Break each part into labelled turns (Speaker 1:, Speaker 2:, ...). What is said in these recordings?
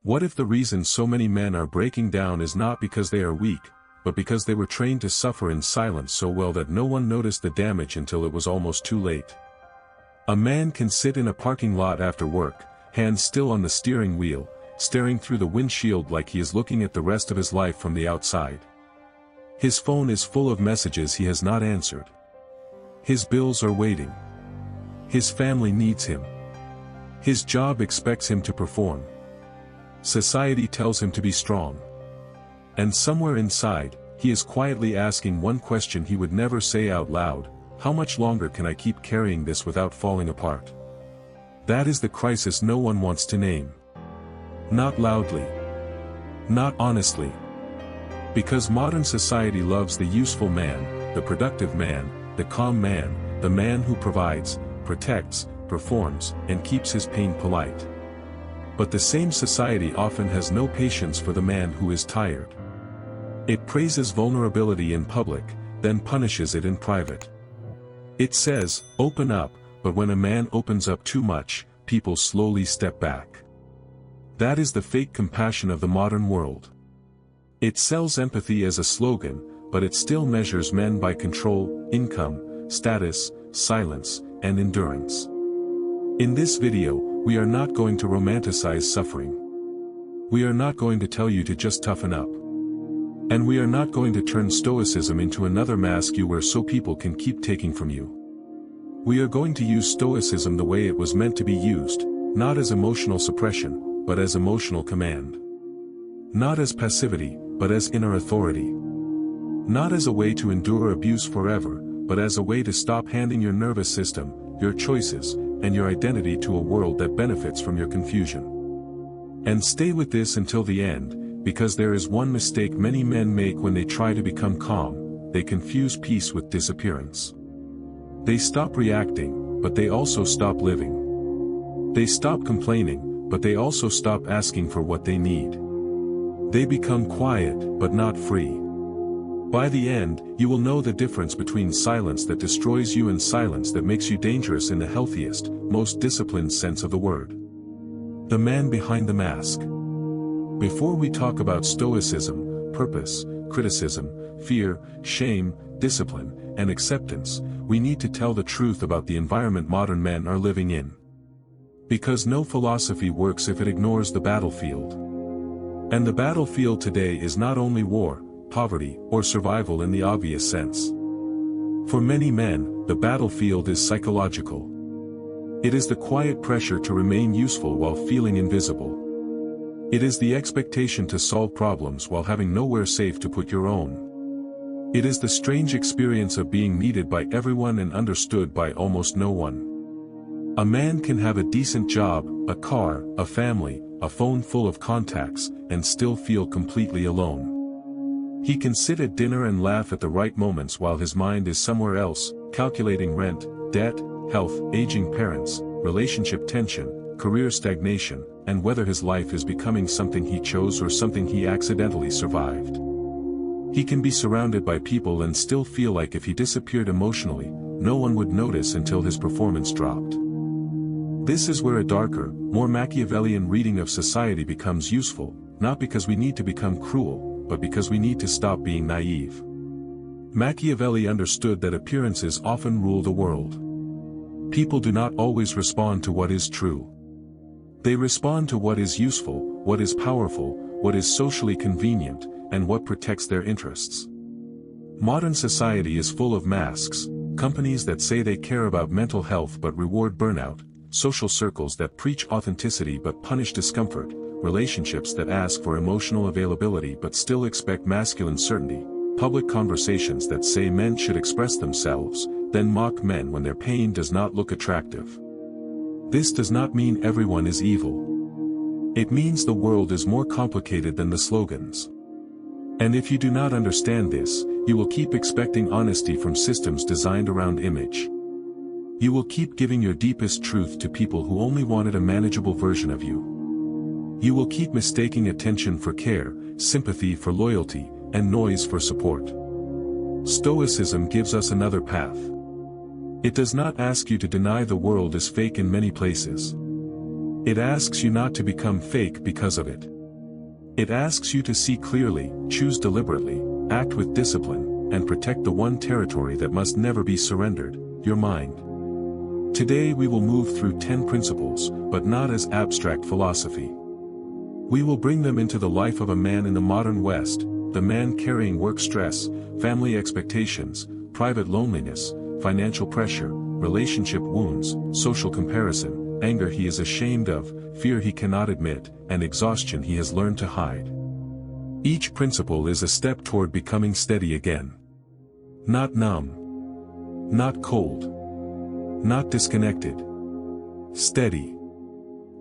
Speaker 1: What if the reason so many men are breaking down is not because they are weak, but because they were trained to suffer in silence so well that no one noticed the damage until it was almost too late? A man can sit in a parking lot after work, hands still on the steering wheel, staring through the windshield like he is looking at the rest of his life from the outside. His phone is full of messages he has not answered. His bills are waiting. His family needs him. His job expects him to perform. Society tells him to be strong. And somewhere inside, he is quietly asking one question he would never say out loud: how much longer can I keep carrying this without falling apart? That is the crisis no one wants to name. Not loudly. Not honestly. Because modern society loves the useful man, the productive man, the calm man, the man who provides, protects, performs, and keeps his pain polite. But the same society often has no patience for the man who is tired. It praises vulnerability in public, then punishes it in private. It says, open up, but when a man opens up too much, people slowly step back. That is the fake compassion of the modern world. It sells empathy as a slogan, but it still measures men by control, income, status, silence, and endurance. In this video, we are not going to romanticize suffering. We are not going to tell you to just toughen up. And we are not going to turn Stoicism into another mask you wear so people can keep taking from you. We are going to use Stoicism the way it was meant to be used, not as emotional suppression, but as emotional command. Not as passivity, but as inner authority. Not as a way to endure abuse forever, but as a way to stop handing your nervous system, your choices, and your identity to a world that benefits from your confusion. And stay with this until the end, because there is one mistake many men make when they try to become calm: they confuse peace with disappearance. They stop reacting, but they also stop living. They stop complaining, but they also stop asking for what they need. They become quiet, but not free. By the end, you will know the difference between silence that destroys you and silence that makes you dangerous in the healthiest, most disciplined sense of the word. The man behind the mask. Before we talk about Stoicism, purpose, criticism, fear, shame, discipline, and acceptance, we need to tell the truth about the environment modern men are living in. Because no philosophy works if it ignores the battlefield. And the battlefield today is not only war, poverty, or survival in the obvious sense. For many men, the battlefield is psychological. It is the quiet pressure to remain useful while feeling invisible. It is the expectation to solve problems while having nowhere safe to put your own. It is the strange experience of being needed by everyone and understood by almost no one. A man can have a decent job, a car, a family, a phone full of contacts, and still feel completely alone. He can sit at dinner and laugh at the right moments while his mind is somewhere else, calculating rent, debt, health, aging parents, relationship tension, career stagnation, and whether his life is becoming something he chose or something he accidentally survived. He can be surrounded by people and still feel like if he disappeared emotionally, no one would notice until his performance dropped. This is where a darker, more Machiavellian reading of society becomes useful, not because we need to become cruel, but because we need to stop being naive. Machiavelli understood that appearances often rule the world. People do not always respond to what is true. They respond to what is useful, what is powerful, what is socially convenient, and what protects their interests. Modern society is full of masks: companies that say they care about mental health but reward burnout, social circles that preach authenticity but punish discomfort, relationships that ask for emotional availability but still expect masculine certainty, public conversations that say men should express themselves, then mock men when their pain does not look attractive. This does not mean everyone is evil. It means the world is more complicated than the slogans. And if you do not understand this, you will keep expecting honesty from systems designed around image. You will keep giving your deepest truth to people who only wanted a manageable version of you. You will keep mistaking attention for care, sympathy for loyalty, and noise for support. Stoicism gives us another path. It does not ask you to deny the world is fake in many places. It asks you not to become fake because of it. It asks you to see clearly, choose deliberately, act with discipline, and protect the one territory that must never be surrendered, your mind. Today we will move through 10 principles, but not as abstract philosophy. We will bring them into the life of a man in the modern West, the man carrying work stress, family expectations, private loneliness, financial pressure, relationship wounds, social comparison, anger he is ashamed of, fear he cannot admit, and exhaustion he has learned to hide. Each principle is a step toward becoming steady again. Not numb. Not cold. Not disconnected. Steady.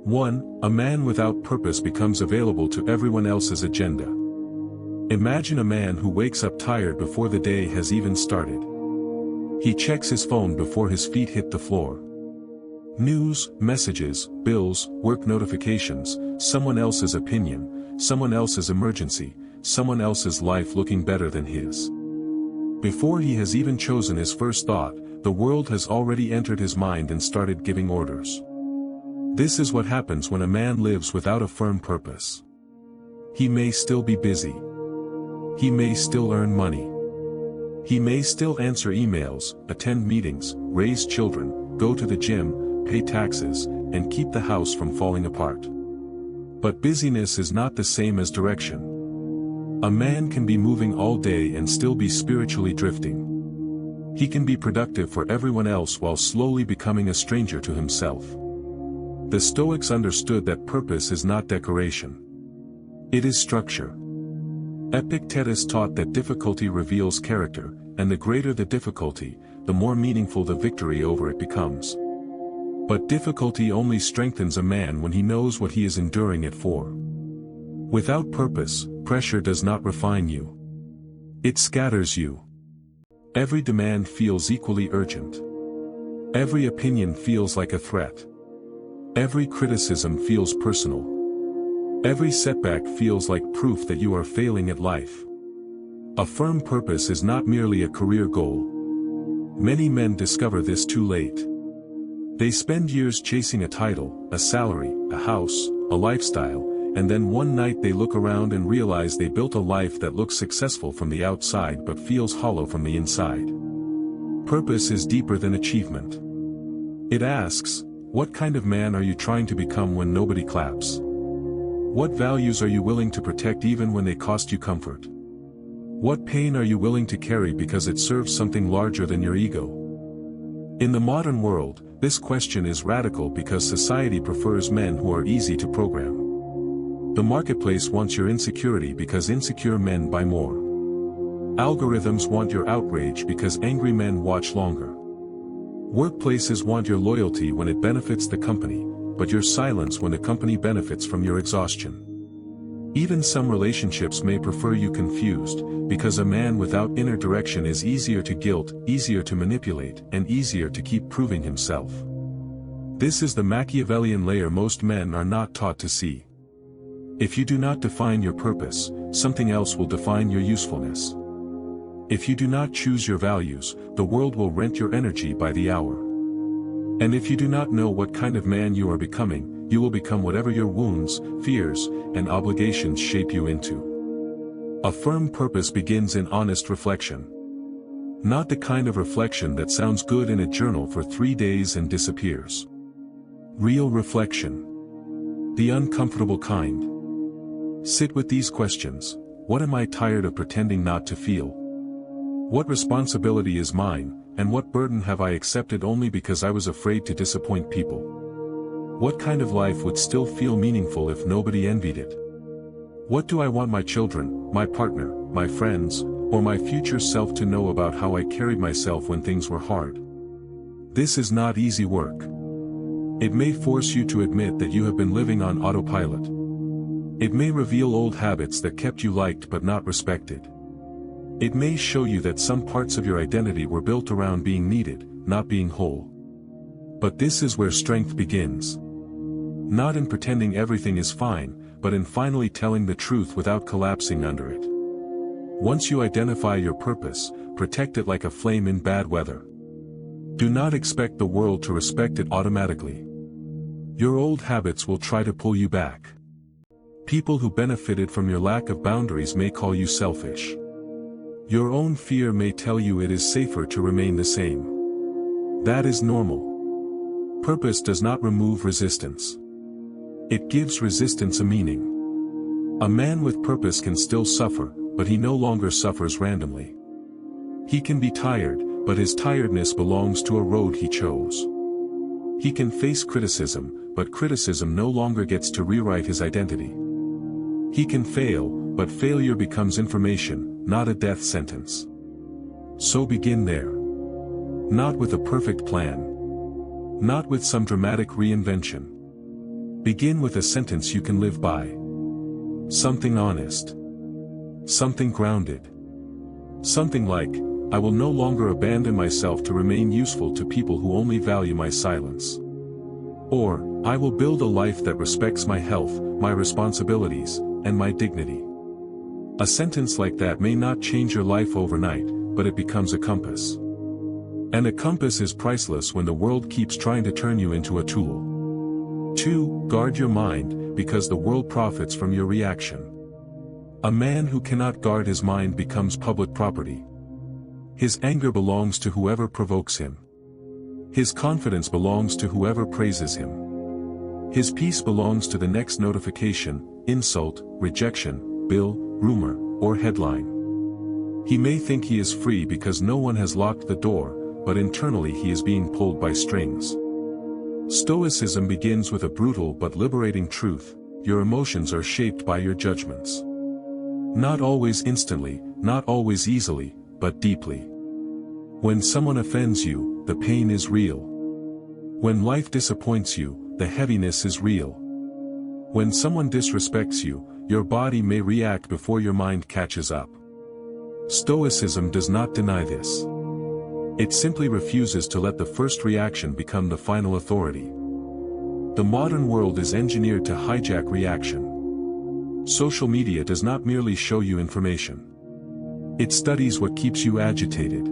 Speaker 1: 1. A man without purpose becomes available to everyone else's agenda. Imagine a man who wakes up tired before the day has even started. He checks his phone before his feet hit the floor. News, messages, bills, work notifications, someone else's opinion, someone else's emergency, someone else's life looking better than his. Before he has even chosen his first thought, the world has already entered his mind and started giving orders. This is what happens when a man lives without a firm purpose. He may still be busy. He may still earn money. He may still answer emails, attend meetings, raise children, go to the gym, pay taxes, and keep the house from falling apart. But busyness is not the same as direction. A man can be moving all day and still be spiritually drifting. He can be productive for everyone else while slowly becoming a stranger to himself. The Stoics understood that purpose is not decoration. It is structure. Epictetus taught that difficulty reveals character, and the greater the difficulty, the more meaningful the victory over it becomes. But difficulty only strengthens a man when he knows what he is enduring it for. Without purpose, pressure does not refine you. It scatters you. Every demand feels equally urgent. Every opinion feels like a threat. Every criticism feels personal. Every setback feels like proof that you are failing at life. A firm purpose is not merely a career goal. Many men discover this too late. They spend years chasing a title, a salary, a house, a lifestyle, and then one night they look around and realize they built a life that looks successful from the outside but feels hollow from the inside. Purpose is deeper than achievement. It asks, what kind of man are you trying to become when nobody claps? What values are you willing to protect even when they cost you comfort? What pain are you willing to carry because it serves something larger than your ego? In the modern world, this question is radical because society prefers men who are easy to program. The marketplace wants your insecurity because insecure men buy more. Algorithms want your outrage because angry men watch longer. Workplaces want your loyalty when it benefits the company, but your silence when the company benefits from your exhaustion. Even some relationships may prefer you confused, because a man without inner direction is easier to guilt, easier to manipulate, and easier to keep proving himself. This is the Machiavellian layer most men are not taught to see. If you do not define your purpose, something else will define your usefulness. If you do not choose your values, the world will rent your energy by the hour. And if you do not know what kind of man you are becoming, you will become whatever your wounds, fears, and obligations shape you into. A firm purpose begins in honest reflection. Not the kind of reflection that sounds good in a journal for 3 days and disappears. Real reflection. The uncomfortable kind. Sit with these questions. What am I tired of pretending not to feel? What responsibility is mine, and what burden have I accepted only because I was afraid to disappoint people? What kind of life would still feel meaningful if nobody envied it? What do I want my children, my partner, my friends, or my future self to know about how I carried myself when things were hard? This is not easy work. It may force you to admit that you have been living on autopilot. It may reveal old habits that kept you liked but not respected. It may show you that some parts of your identity were built around being needed, not being whole. But this is where strength begins. Not in pretending everything is fine, but in finally telling the truth without collapsing under it. Once you identify your purpose, protect it like a flame in bad weather. Do not expect the world to respect it automatically. Your old habits will try to pull you back. People who benefited from your lack of boundaries may call you selfish. Your own fear may tell you it is safer to remain the same. That is normal. Purpose does not remove resistance. It gives resistance a meaning. A man with purpose can still suffer, but he no longer suffers randomly. He can be tired, but his tiredness belongs to a road he chose. He can face criticism, but criticism no longer gets to rewrite his identity. He can fail, but failure becomes information, not a death sentence. So begin there. Not with a perfect plan. Not with some dramatic reinvention. Begin with a sentence you can live by. Something honest. Something grounded. Something like, I will no longer abandon myself to remain useful to people who only value my silence. Or, I will build a life that respects my health, my responsibilities, and my dignity. A sentence like that may not change your life overnight, but it becomes a compass. And a compass is priceless when the world keeps trying to turn you into a tool. 2. Guard your mind, because the world profits from your reaction. A man who cannot guard his mind becomes public property. His anger belongs to whoever provokes him. His confidence belongs to whoever praises him. His peace belongs to the next notification, insult, rejection, bill, rumor, or headline. He may think he is free because no one has locked the door, but internally he is being pulled by strings. Stoicism begins with a brutal but liberating truth: your emotions are shaped by your judgments. Not always instantly, not always easily, but deeply. When someone offends you, the pain is real. When life disappoints you, the heaviness is real. When someone disrespects you, your body may react before your mind catches up. Stoicism does not deny this. It simply refuses to let the first reaction become the final authority. The modern world is engineered to hijack reaction. Social media does not merely show you information. It studies what keeps you agitated.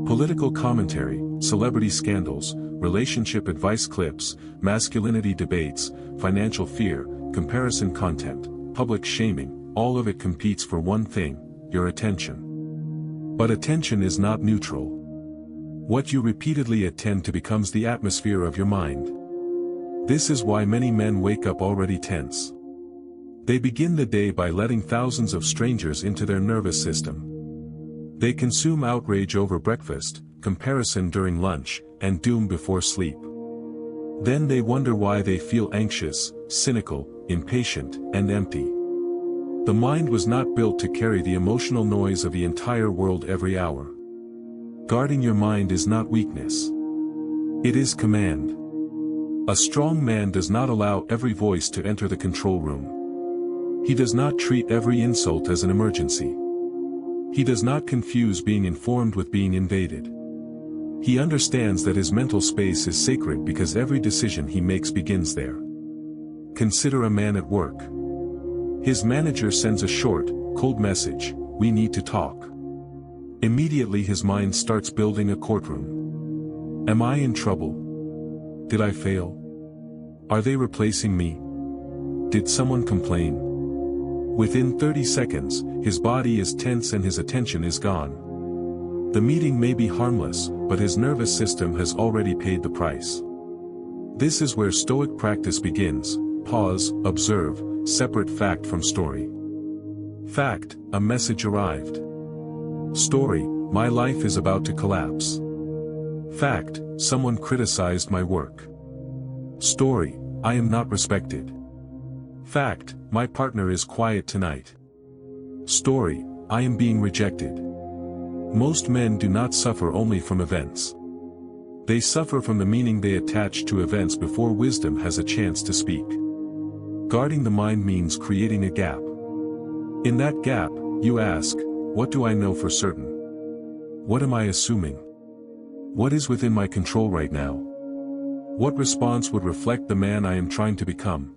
Speaker 1: Political commentary, celebrity scandals, relationship advice clips, masculinity debates, financial fear, comparison content, public shaming, all of it competes for one thing: your attention. But attention is not neutral. What you repeatedly attend to becomes the atmosphere of your mind. This is why many men wake up already tense. They begin the day by letting thousands of strangers into their nervous system. They consume outrage over breakfast, comparison during lunch, and doom before sleep. Then they wonder why they feel anxious, cynical, impatient, and empty. The mind was not built to carry the emotional noise of the entire world every hour. Guarding your mind is not weakness. It is command. A strong man does not allow every voice to enter the control room. He does not treat every insult as an emergency. He does not confuse being informed with being invaded. He understands that his mental space is sacred because every decision he makes begins there. Consider a man at work. His manager sends a short, cold message: "We need to talk." Immediately his mind starts building a courtroom. Am I in trouble? Did I fail? Are they replacing me? Did someone complain? Within 30 seconds, his body is tense and his attention is gone. The meeting may be harmless, but his nervous system has already paid the price. This is where Stoic practice begins: pause, observe, separate fact from story. Fact: a message arrived. Story: my life is about to collapse. Fact: someone criticized my work. Story: I am not respected. Fact: my partner is quiet tonight. Story: I am being rejected. Most men do not suffer only from events. They suffer from the meaning they attach to events before wisdom has a chance to speak. Guarding the mind means creating a gap. In that gap, you ask, what do I know for certain? What am I assuming? What is within my control right now? What response would reflect the man I am trying to become?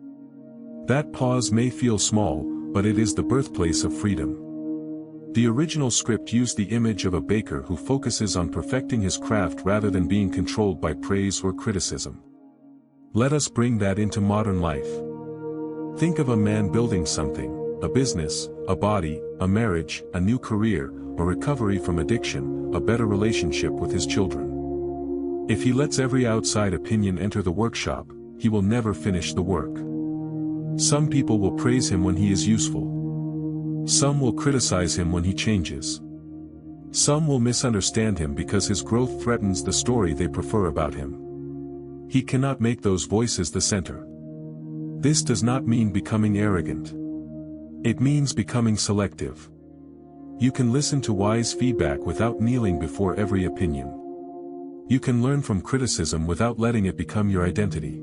Speaker 1: That pause may feel small, but it is the birthplace of freedom. The original script used the image of a baker who focuses on perfecting his craft rather than being controlled by praise or criticism. Let us bring that into modern life. Think of a man building something, a business, a body, a marriage, a new career, a recovery from addiction, a better relationship with his children. If he lets every outside opinion enter the workshop, he will never finish the work. Some people will praise him when he is useful. Some will criticize him when he changes. Some will misunderstand him because his growth threatens the story they prefer about him. He cannot make those voices the center. This does not mean becoming arrogant. It means becoming selective. You can listen to wise feedback without kneeling before every opinion. You can learn from criticism without letting it become your identity.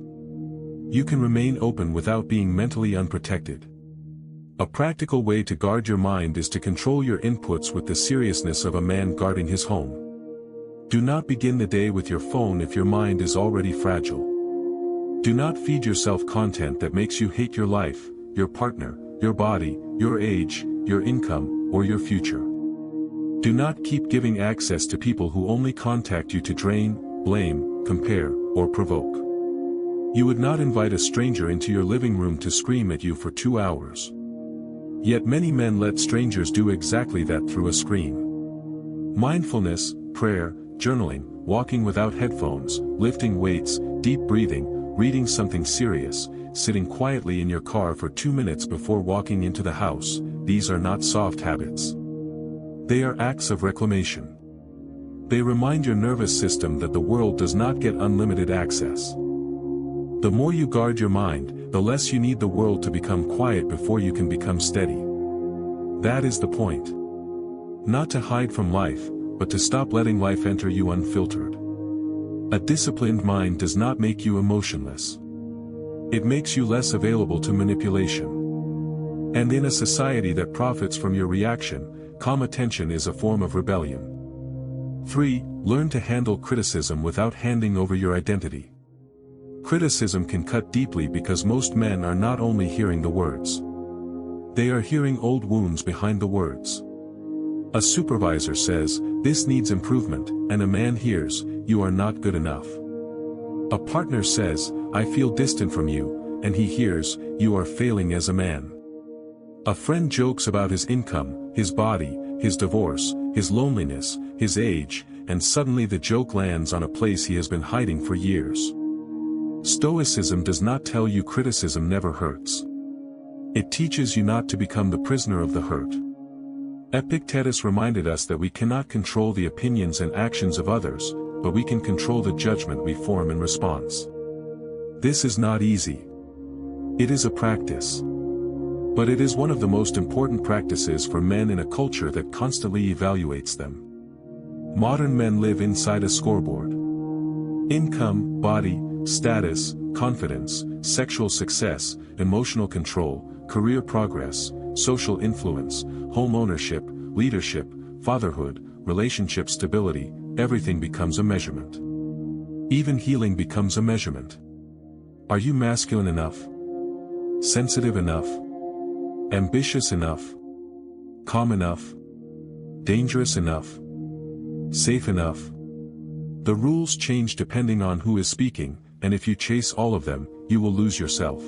Speaker 1: You can remain open without being mentally unprotected. A practical way to guard your mind is to control your inputs with the seriousness of a man guarding his home. Do not begin the day with your phone if your mind is already fragile. Do not feed yourself content that makes you hate your life, your partner, your body, your age, your income, or your future. Do not keep giving access to people who only contact you to drain, blame, compare, or provoke. You would not invite a stranger into your living room to scream at you for 2 hours. Yet many men let strangers do exactly that through a screen. Mindfulness, prayer, journaling, walking without headphones, lifting weights, deep breathing, reading something serious, sitting quietly in your car for 2 minutes before walking into the house, these are not soft habits. They are acts of reclamation. They remind your nervous system that the world does not get unlimited access. The more you guard your mind, the less you need the world to become quiet before you can become steady. That is the point. Not to hide from life, but to stop letting life enter you unfiltered. A disciplined mind does not make you emotionless. It makes you less available to manipulation. And in a society that profits from your reaction, calm attention is a form of rebellion. 3. Learn to handle criticism without handing over your identity. Criticism can cut deeply because most men are not only hearing the words. They are hearing old wounds behind the words. A supervisor says, "This needs improvement," and a man hears, "You are not good enough." A partner says, "I feel distant from you," and he hears, "You are failing as a man." A friend jokes about his income, his body, his divorce, his loneliness, his age, and suddenly the joke lands on a place he has been hiding for years. Stoicism does not tell you criticism never hurts. It teaches you not to become the prisoner of the hurt. Epictetus reminded us that we cannot control the opinions and actions of others, but we can control the judgment we form in response. This is not easy. It is a practice. But it is one of the most important practices for men in a culture that constantly evaluates them. Modern men live inside a scoreboard. Income, body, status, confidence, sexual success, emotional control, career progress, social influence, home ownership, leadership, fatherhood, relationship stability, everything becomes a measurement. Even healing becomes a measurement. Are you masculine enough? Sensitive enough? Ambitious enough? Calm enough? Dangerous enough? Safe enough? The rules change depending on who is speaking, and if you chase all of them, you will lose yourself.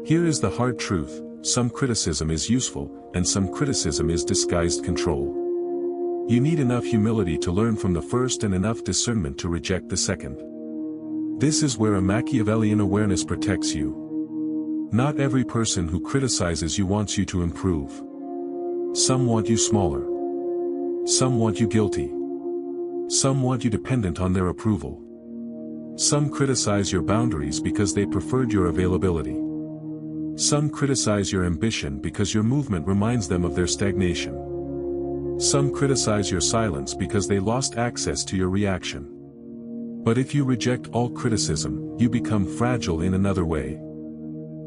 Speaker 1: Here is the hard truth: some criticism is useful, and some criticism is disguised control. You need enough humility to learn from the first and enough discernment to reject the second. This is where a Machiavellian awareness protects you. Not every person who criticizes you wants you to improve. Some want you smaller. Some want you guilty. Some want you dependent on their approval. Some criticize your boundaries because they preferred your availability. Some criticize your ambition because your movement reminds them of their stagnation. Some criticize your silence because they lost access to your reaction. But if you reject all criticism, you become fragile in another way.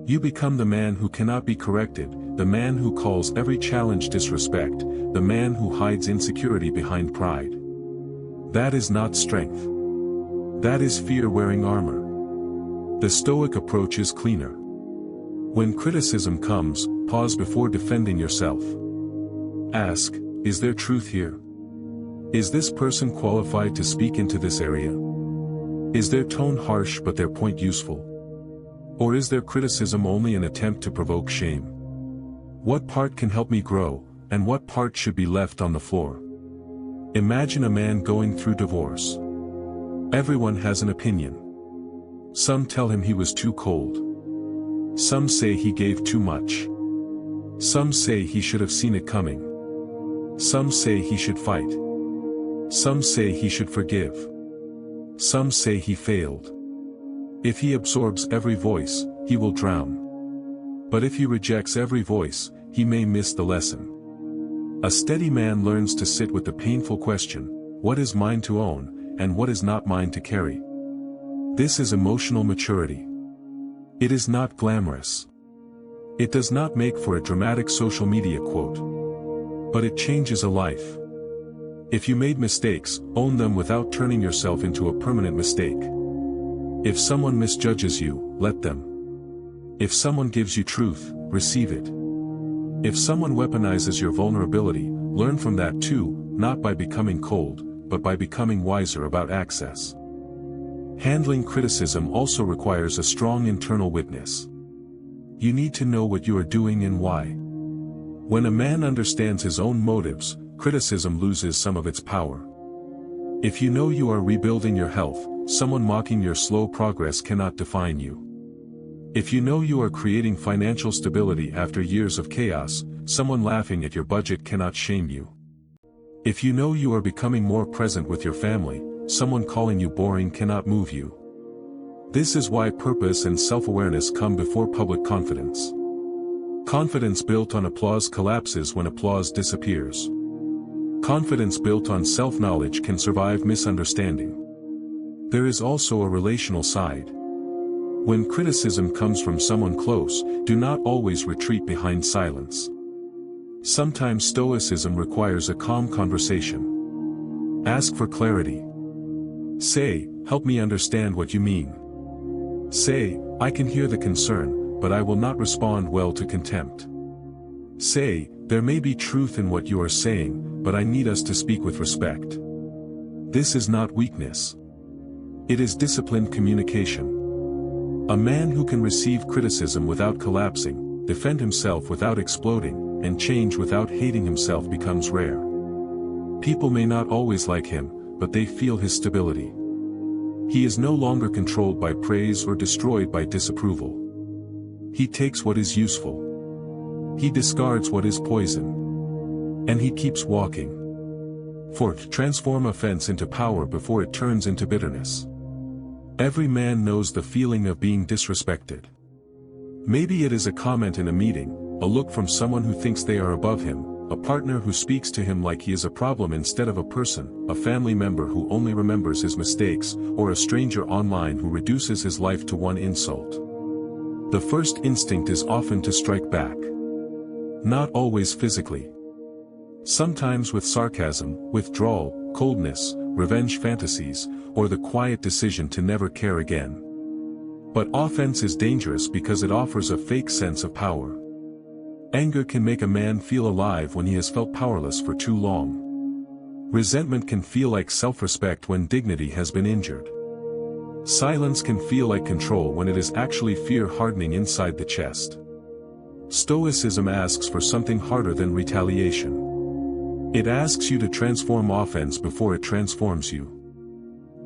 Speaker 1: You become the man who cannot be corrected, the man who calls every challenge disrespect, the man who hides insecurity behind pride. That is not strength. That is fear wearing armor. The Stoic approach is cleaner. When criticism comes, pause before defending yourself. Ask, is there truth here? Is this person qualified to speak into this area? Is their tone harsh but their point useful? Or is their criticism only an attempt to provoke shame? What part can help me grow, and what part should be left on the floor? Imagine a man going through divorce. Everyone has an opinion. Some tell him he was too cold. Some say he gave too much. Some say he should have seen it coming. Some say he should fight. Some say he should forgive. Some say he failed. If he absorbs every voice, he will drown. But if he rejects every voice, he may miss the lesson. A steady man learns to sit with the painful question, what is mine to own, and what is not mine to carry? This is emotional maturity. It is not glamorous. It does not make for a dramatic social media quote. But it changes a life. If you made mistakes, own them without turning yourself into a permanent mistake. If someone misjudges you, let them. If someone gives you truth, receive it. If someone weaponizes your vulnerability, learn from that too, not by becoming cold, but by becoming wiser about access. Handling criticism also requires a strong internal witness. You need to know what you are doing and why. When a man understands his own motives, criticism loses some of its power. If you know you are rebuilding your health, someone mocking your slow progress cannot define you. If you know you are creating financial stability after years of chaos, someone laughing at your budget cannot shame you. If you know you are becoming more present with your family, someone calling you boring cannot move you. This is why purpose and self-awareness come before public confidence. Confidence built on applause collapses when applause disappears. Confidence built on self-knowledge can survive misunderstanding. There is also a relational side. When criticism comes from someone close, do not always retreat behind silence. Sometimes stoicism requires a calm conversation. Ask for clarity. Say, help me understand what you mean. Say, I can hear the concern, but I will not respond well to contempt. Say, there may be truth in what you are saying, but I need us to speak with respect. This is not weakness. It is disciplined communication. A man who can receive criticism without collapsing, defend himself without exploding, and change without hating himself becomes rare. People may not always like him, but they feel his stability. He is no longer controlled by praise or destroyed by disapproval. He takes what is useful. He discards what is poison. And he keeps walking. 4. Transform offense into power before it turns into bitterness. Every man knows the feeling of being disrespected. Maybe it is a comment in a meeting, a look from someone who thinks they are above him, a partner who speaks to him like he is a problem instead of a person, a family member who only remembers his mistakes, or a stranger online who reduces his life to one insult. The first instinct is often to strike back. Not always physically. Sometimes with sarcasm, withdrawal, coldness, revenge fantasies, or the quiet decision to never care again. But offense is dangerous because it offers a fake sense of power. Anger can make a man feel alive when he has felt powerless for too long. Resentment can feel like self-respect when dignity has been injured. Silence can feel like control when it is actually fear hardening inside the chest. Stoicism asks for something harder than retaliation. It asks you to transform offense before it transforms you.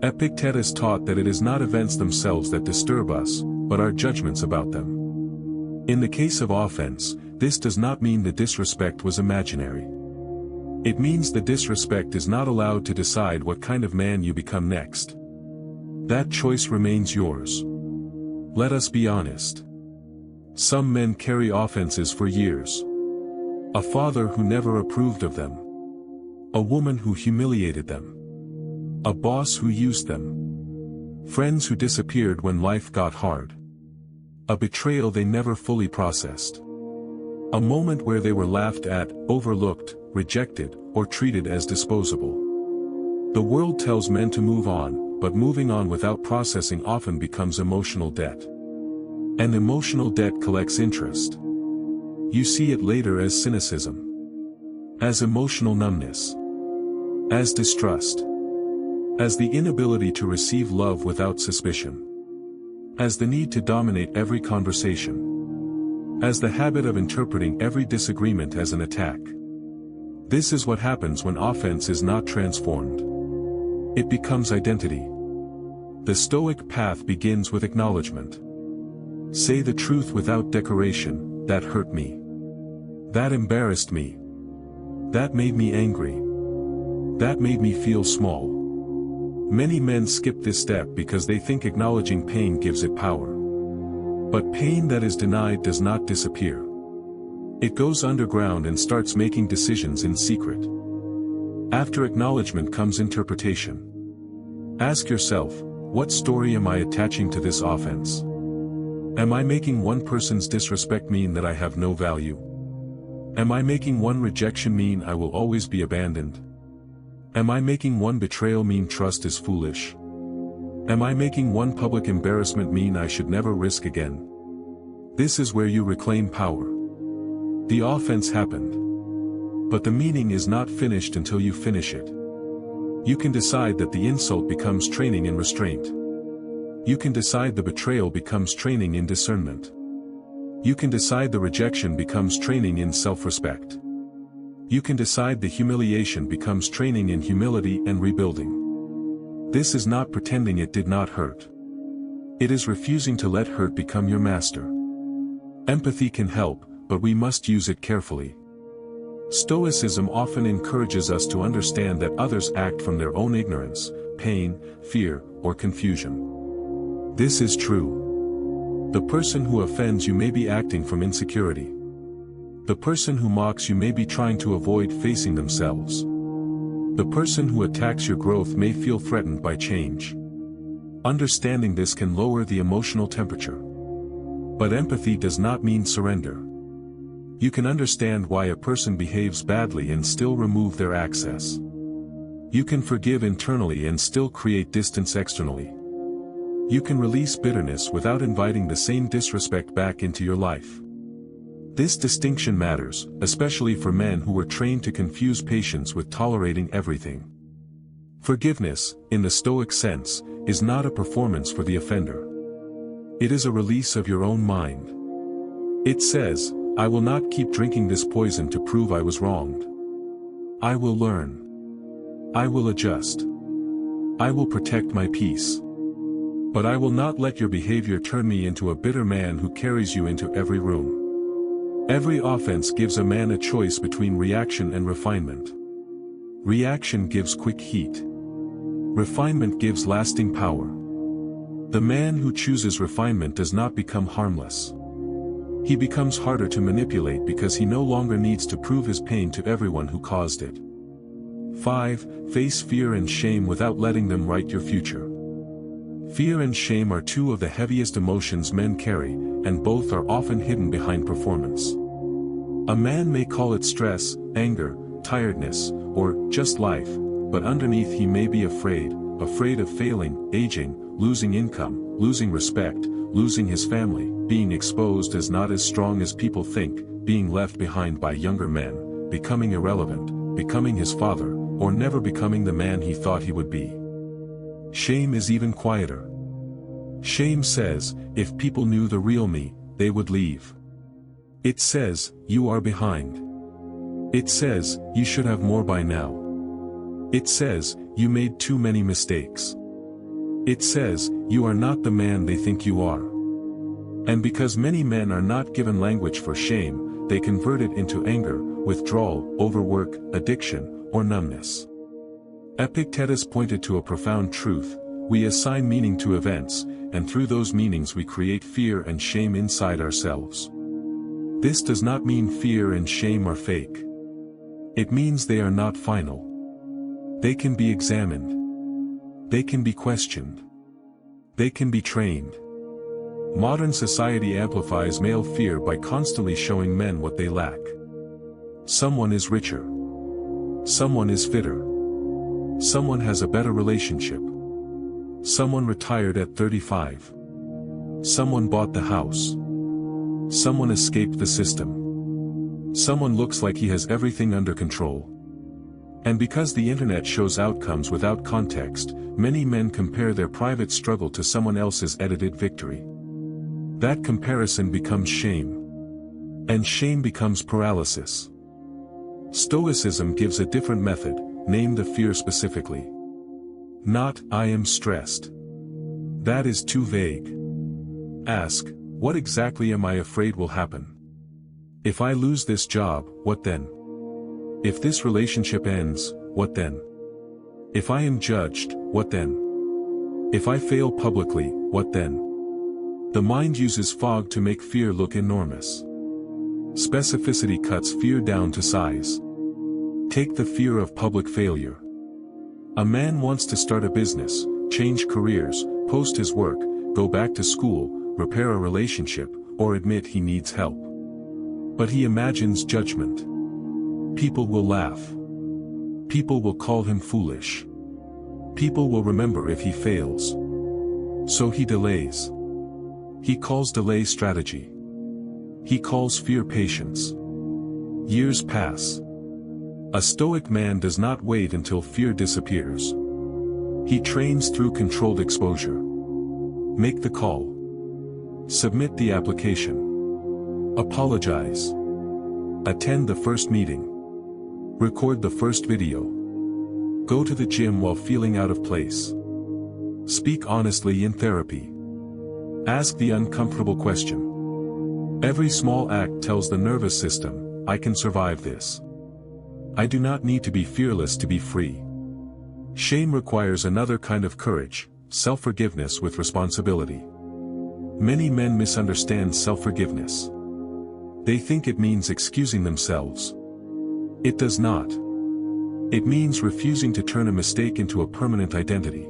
Speaker 1: Epictetus taught that it is not events themselves that disturb us, but our judgments about them. In the case of offense, this does not mean the disrespect was imaginary. It means the disrespect is not allowed to decide what kind of man you become next. That choice remains yours. Let us be honest. Some men carry offenses for years. A father who never approved of them. A woman who humiliated them. A boss who used them. Friends who disappeared when life got hard. A betrayal they never fully processed. A moment where they were laughed at, overlooked, rejected, or treated as disposable. The world tells men to move on, but moving on without processing often becomes emotional debt. And emotional debt collects interest. You see it later as cynicism. As emotional numbness. As distrust. As the inability to receive love without suspicion. as the need to dominate every conversation, as the habit of interpreting every disagreement as an attack. This is what happens when offense is not transformed. It becomes identity. The Stoic path begins with acknowledgement. Say the truth without decoration: that hurt me. That embarrassed me. That made me angry. That made me feel small. Many men skip this step because they think acknowledging pain gives it power. But pain that is denied does not disappear. It goes underground and starts making decisions in secret. After acknowledgement comes interpretation. Ask yourself, what story am I attaching to this offense? Am I making one person's disrespect mean that I have no value? Am I making one rejection mean I will always be abandoned? Am I making one betrayal mean trust is foolish? Am I making one public embarrassment mean I should never risk again? This is where you reclaim power. The offense happened. But the meaning is not finished until you finish it. You can decide that the insult becomes training in restraint. You can decide the betrayal becomes training in discernment. You can decide the rejection becomes training in self-respect. You can decide the humiliation becomes training in humility and rebuilding. This is not pretending it did not hurt. It is refusing to let hurt become your master. Empathy can help, but we must use it carefully. Stoicism often encourages us to understand that others act from their own ignorance, pain, fear, or confusion. This is true. The person who offends you may be acting from insecurity. The person who mocks you may be trying to avoid facing themselves. The person who attacks your growth may feel threatened by change. Understanding this can lower the emotional temperature. But empathy does not mean surrender. You can understand why a person behaves badly and still remove their access. You can forgive internally and still create distance externally. You can release bitterness without inviting the same disrespect back into your life. This distinction matters, especially for men who were trained to confuse patience with tolerating everything. Forgiveness, in the Stoic sense, is not a performance for the offender. It is a release of your own mind. It says, I will not keep drinking this poison to prove I was wronged. I will learn. I will adjust. I will protect my peace. But I will not let your behavior turn me into a bitter man who carries you into every room. Every offense gives a man a choice between reaction and refinement. Reaction gives quick heat. Refinement gives lasting power. The man who chooses refinement does not become harmless. He becomes harder to manipulate because he no longer needs to prove his pain to everyone who caused it. 5. Face fear and shame without letting them write your future. Fear and shame are two of the heaviest emotions men carry, and both are often hidden behind performance. A man may call it stress, anger, tiredness, or just life, but underneath he may be afraid of failing, aging, losing income, losing respect, losing his family, being exposed as not as strong as people think, being left behind by younger men, becoming irrelevant, becoming his father, or never becoming the man he thought he would be. Shame is even quieter. Shame says, if people knew the real me, they would leave. It says, you are behind. It says, you should have more by now. It says, you made too many mistakes. It says, you are not the man they think you are. And because many men are not given language for shame, they convert it into anger, withdrawal, overwork, addiction, or numbness. Epictetus pointed to a profound truth: we assign meaning to events, and through those meanings we create fear and shame inside ourselves. This does not mean fear and shame are fake. It means they are not final. They can be examined. They can be questioned. They can be trained. Modern society amplifies male fear by constantly showing men what they lack. Someone is richer. Someone is fitter. Someone has a better relationship. Someone retired at 35. Someone bought the house. Someone escaped the system. Someone looks like he has everything under control. And because the internet shows outcomes without context, many men compare their private struggle to someone else's edited victory. That comparison becomes shame. And shame becomes paralysis. Stoicism gives a different method, name the fear specifically. Not, I am stressed. That is too vague. Ask, what exactly am I afraid will happen? If I lose this job, what then? If this relationship ends, what then? If I am judged, what then? If I fail publicly, what then? The mind uses fog to make fear look enormous. Specificity cuts fear down to size. Take the fear of public failure. A man wants to start a business, change careers, post his work, go back to school, repair a relationship, or admit he needs help. But he imagines judgment. People will laugh. People will call him foolish. People will remember if he fails. So he delays. He calls delay strategy. He calls fear patience. Years pass. A stoic man does not wait until fear disappears. He trains through controlled exposure. Make the call. Submit the application. Apologize. Attend the first meeting. Record the first video. Go to the gym while feeling out of place. Speak honestly in therapy. Ask the uncomfortable question. Every small act tells the nervous system, I can survive this. I do not need to be fearless to be free. Shame requires another kind of courage, self-forgiveness with responsibility. Many men misunderstand self-forgiveness. They think it means excusing themselves. It does not. It means refusing to turn a mistake into a permanent identity.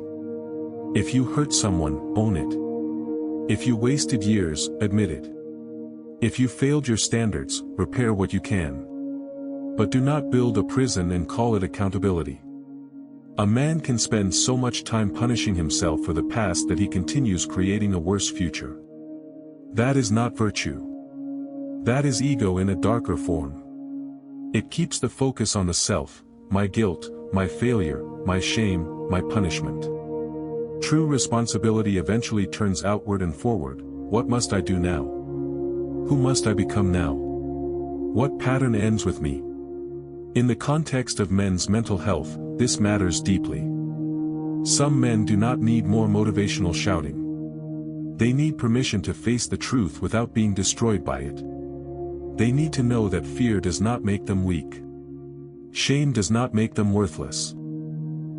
Speaker 1: If you hurt someone, own it. If you wasted years, admit it. If you failed your standards, repair what you can. But do not build a prison and call it accountability. A man can spend so much time punishing himself for the past that he continues creating a worse future. That is not virtue. That is ego in a darker form. It keeps the focus on the self, my guilt, my failure, my shame, my punishment. True responsibility eventually turns outward and forward. What must I do now? Who must I become now? What pattern ends with me? In the context of men's mental health, this matters deeply. Some men do not need more motivational shouting. They need permission to face the truth without being destroyed by it. They need to know that fear does not make them weak. Shame does not make them worthless.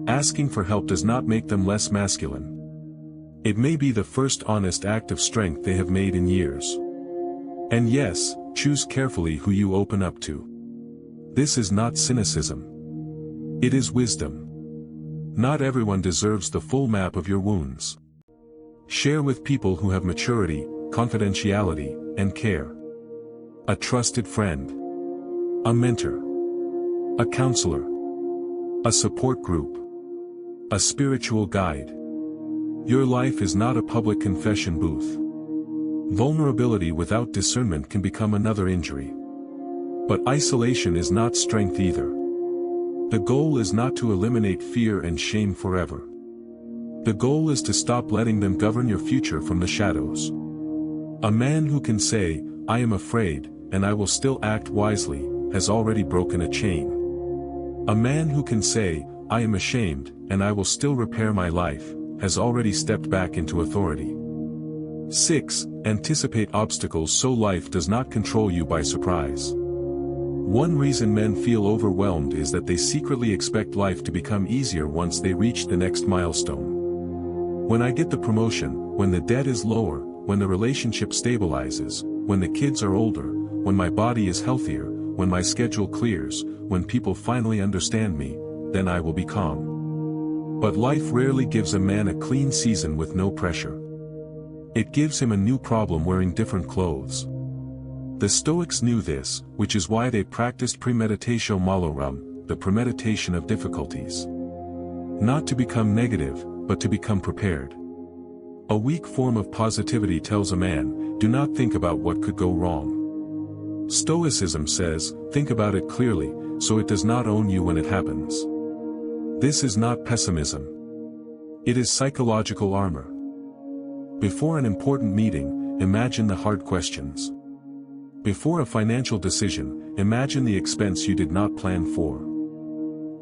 Speaker 1: Asking for help does not make them less masculine. It may be the first honest act of strength they have made in years. And yes, choose carefully who you open up to. This is not cynicism. It is wisdom. Not everyone deserves the full map of your wounds. Share with people who have maturity, confidentiality, and care. A trusted friend. A mentor. A counselor. A support group. A spiritual guide. Your life is not a public confession booth. Vulnerability without discernment can become another injury. But isolation is not strength either. The goal is not to eliminate fear and shame forever. The goal is to stop letting them govern your future from the shadows. A man who can say, I am afraid, and I will still act wisely, has already broken a chain. A man who can say, I am ashamed, and I will still repair my life, has already stepped back into authority. 6. Anticipate obstacles so life does not control you by surprise. One reason men feel overwhelmed is that they secretly expect life to become easier once they reach the next milestone. When I get the promotion, when the debt is lower, when the relationship stabilizes, when the kids are older, when my body is healthier, when my schedule clears, when people finally understand me, then I will be calm. But life rarely gives a man a clean season with no pressure. It gives him a new problem wearing different clothes. The Stoics knew this, which is why they practiced premeditatio malorum, the premeditation of difficulties. Not to become negative, but to become prepared. A weak form of positivity tells a man, do not think about what could go wrong. Stoicism says, think about it clearly, so it does not own you when it happens. This is not pessimism. It is psychological armor. Before an important meeting, imagine the hard questions. Before a financial decision, imagine the expense you did not plan for.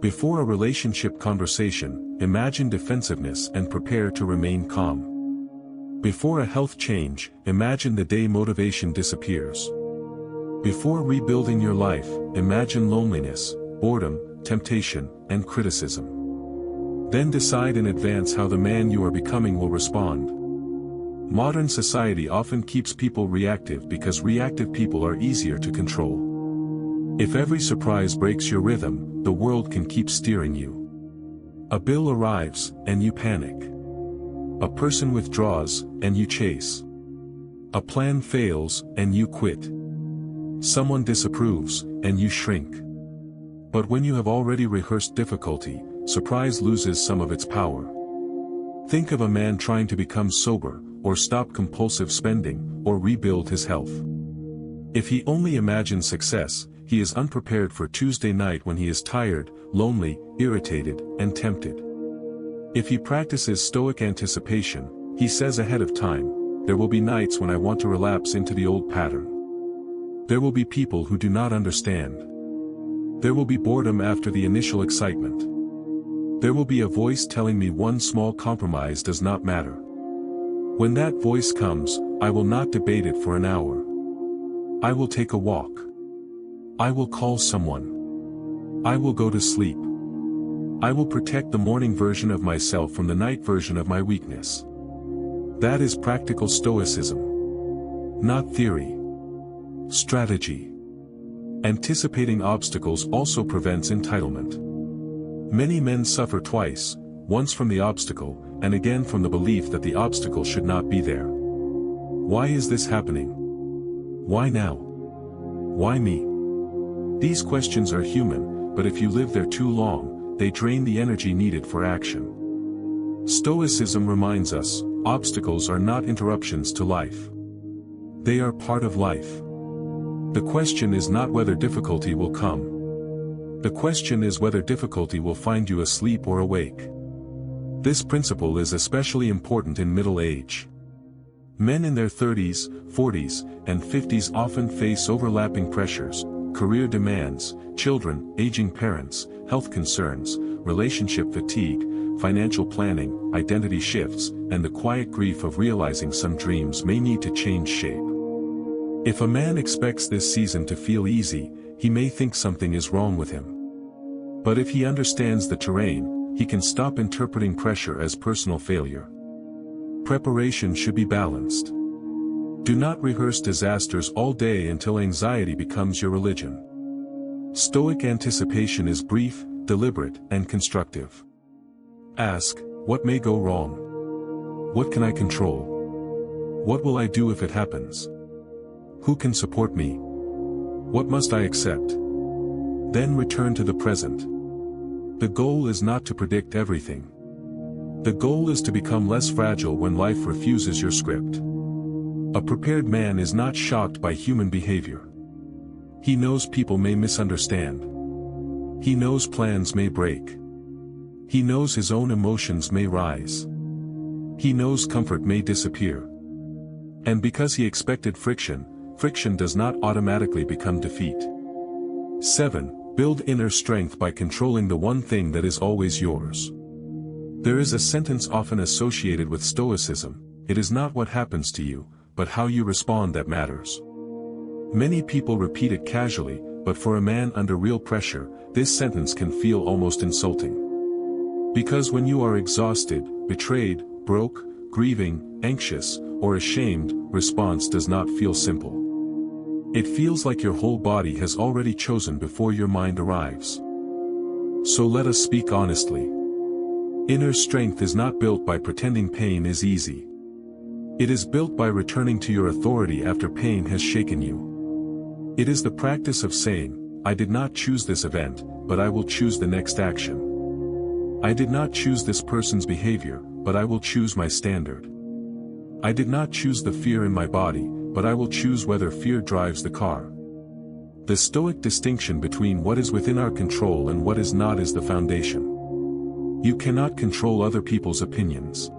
Speaker 1: Before a relationship conversation, imagine defensiveness and prepare to remain calm. Before a health change, imagine the day motivation disappears. Before rebuilding your life, imagine loneliness, boredom, temptation, and criticism. Then decide in advance how the man you are becoming will respond. Modern society often keeps people reactive because reactive people are easier to control. If every surprise breaks your rhythm, the world can keep steering you. A bill arrives, and you panic. A person withdraws, and you chase. A plan fails, and you quit. Someone disapproves, and you shrink. But when you have already rehearsed difficulty, surprise loses some of its power. Think of a man trying to become sober, or stop compulsive spending, or rebuild his health. If he only imagines success, he is unprepared for Tuesday night when he is tired, lonely, irritated, and tempted. If he practices stoic anticipation, he says ahead of time, there will be nights when I want to relapse into the old pattern. There will be people who do not understand. There will be boredom after the initial excitement. There will be a voice telling me one small compromise does not matter. When that voice comes, I will not debate it for an hour. I will take a walk. I will call someone. I will go to sleep. I will protect the morning version of myself from the night version of my weakness. That is practical stoicism. Not theory. Strategy. Anticipating obstacles also prevents entitlement. Many men suffer twice, once from the obstacle, and again from the belief that the obstacle should not be there. Why is this happening? Why now? Why me? These questions are human, but if you live there too long, they drain the energy needed for action. Stoicism reminds us, obstacles are not interruptions to life. They are part of life. The question is not whether difficulty will come. The question is whether difficulty will find you asleep or awake. This principle is especially important in middle age. Men in their 30s, 40s, and 50s often face overlapping pressures, career demands, children, aging parents, health concerns, relationship fatigue, financial planning, identity shifts, and the quiet grief of realizing some dreams may need to change shape. If a man expects this season to feel easy, he may think something is wrong with him. But if he understands the terrain, he can stop interpreting pressure as personal failure. Preparation should be balanced. Do not rehearse disasters all day until anxiety becomes your religion. Stoic anticipation is brief, deliberate, and constructive. Ask, what may go wrong? What can I control? What will I do if it happens? Who can support me? What must I accept? Then return to the present. The goal is not to predict everything. The goal is to become less fragile when life refuses your script. A prepared man is not shocked by human behavior. He knows people may misunderstand. He knows plans may break. He knows his own emotions may rise. He knows comfort may disappear. And because he expected friction, friction does not automatically become defeat. 7. Build inner strength by controlling the one thing that is always yours. There is a sentence often associated with Stoicism, it is not what happens to you, but how you respond that matters. Many people repeat it casually, but for a man under real pressure, this sentence can feel almost insulting. Because when you are exhausted, betrayed, broke, grieving, anxious, or ashamed, response does not feel simple. It feels like your whole body has already chosen before your mind arrives. So let us speak honestly. Inner strength is not built by pretending pain is easy. It is built by returning to your authority after pain has shaken you. It is the practice of saying, I did not choose this event, but I will choose the next action. I did not choose this person's behavior, but I will choose my standard. I did not choose the fear in my body, but I will choose whether fear drives the car. The Stoic distinction between what is within our control and what is not is the foundation. You cannot control other people's opinions.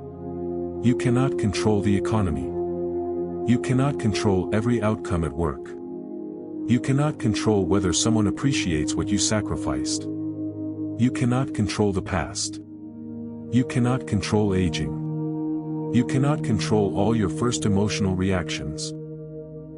Speaker 1: You cannot control the economy. You cannot control every outcome at work. You cannot control whether someone appreciates what you sacrificed. You cannot control the past. You cannot control aging. You cannot control all your first emotional reactions.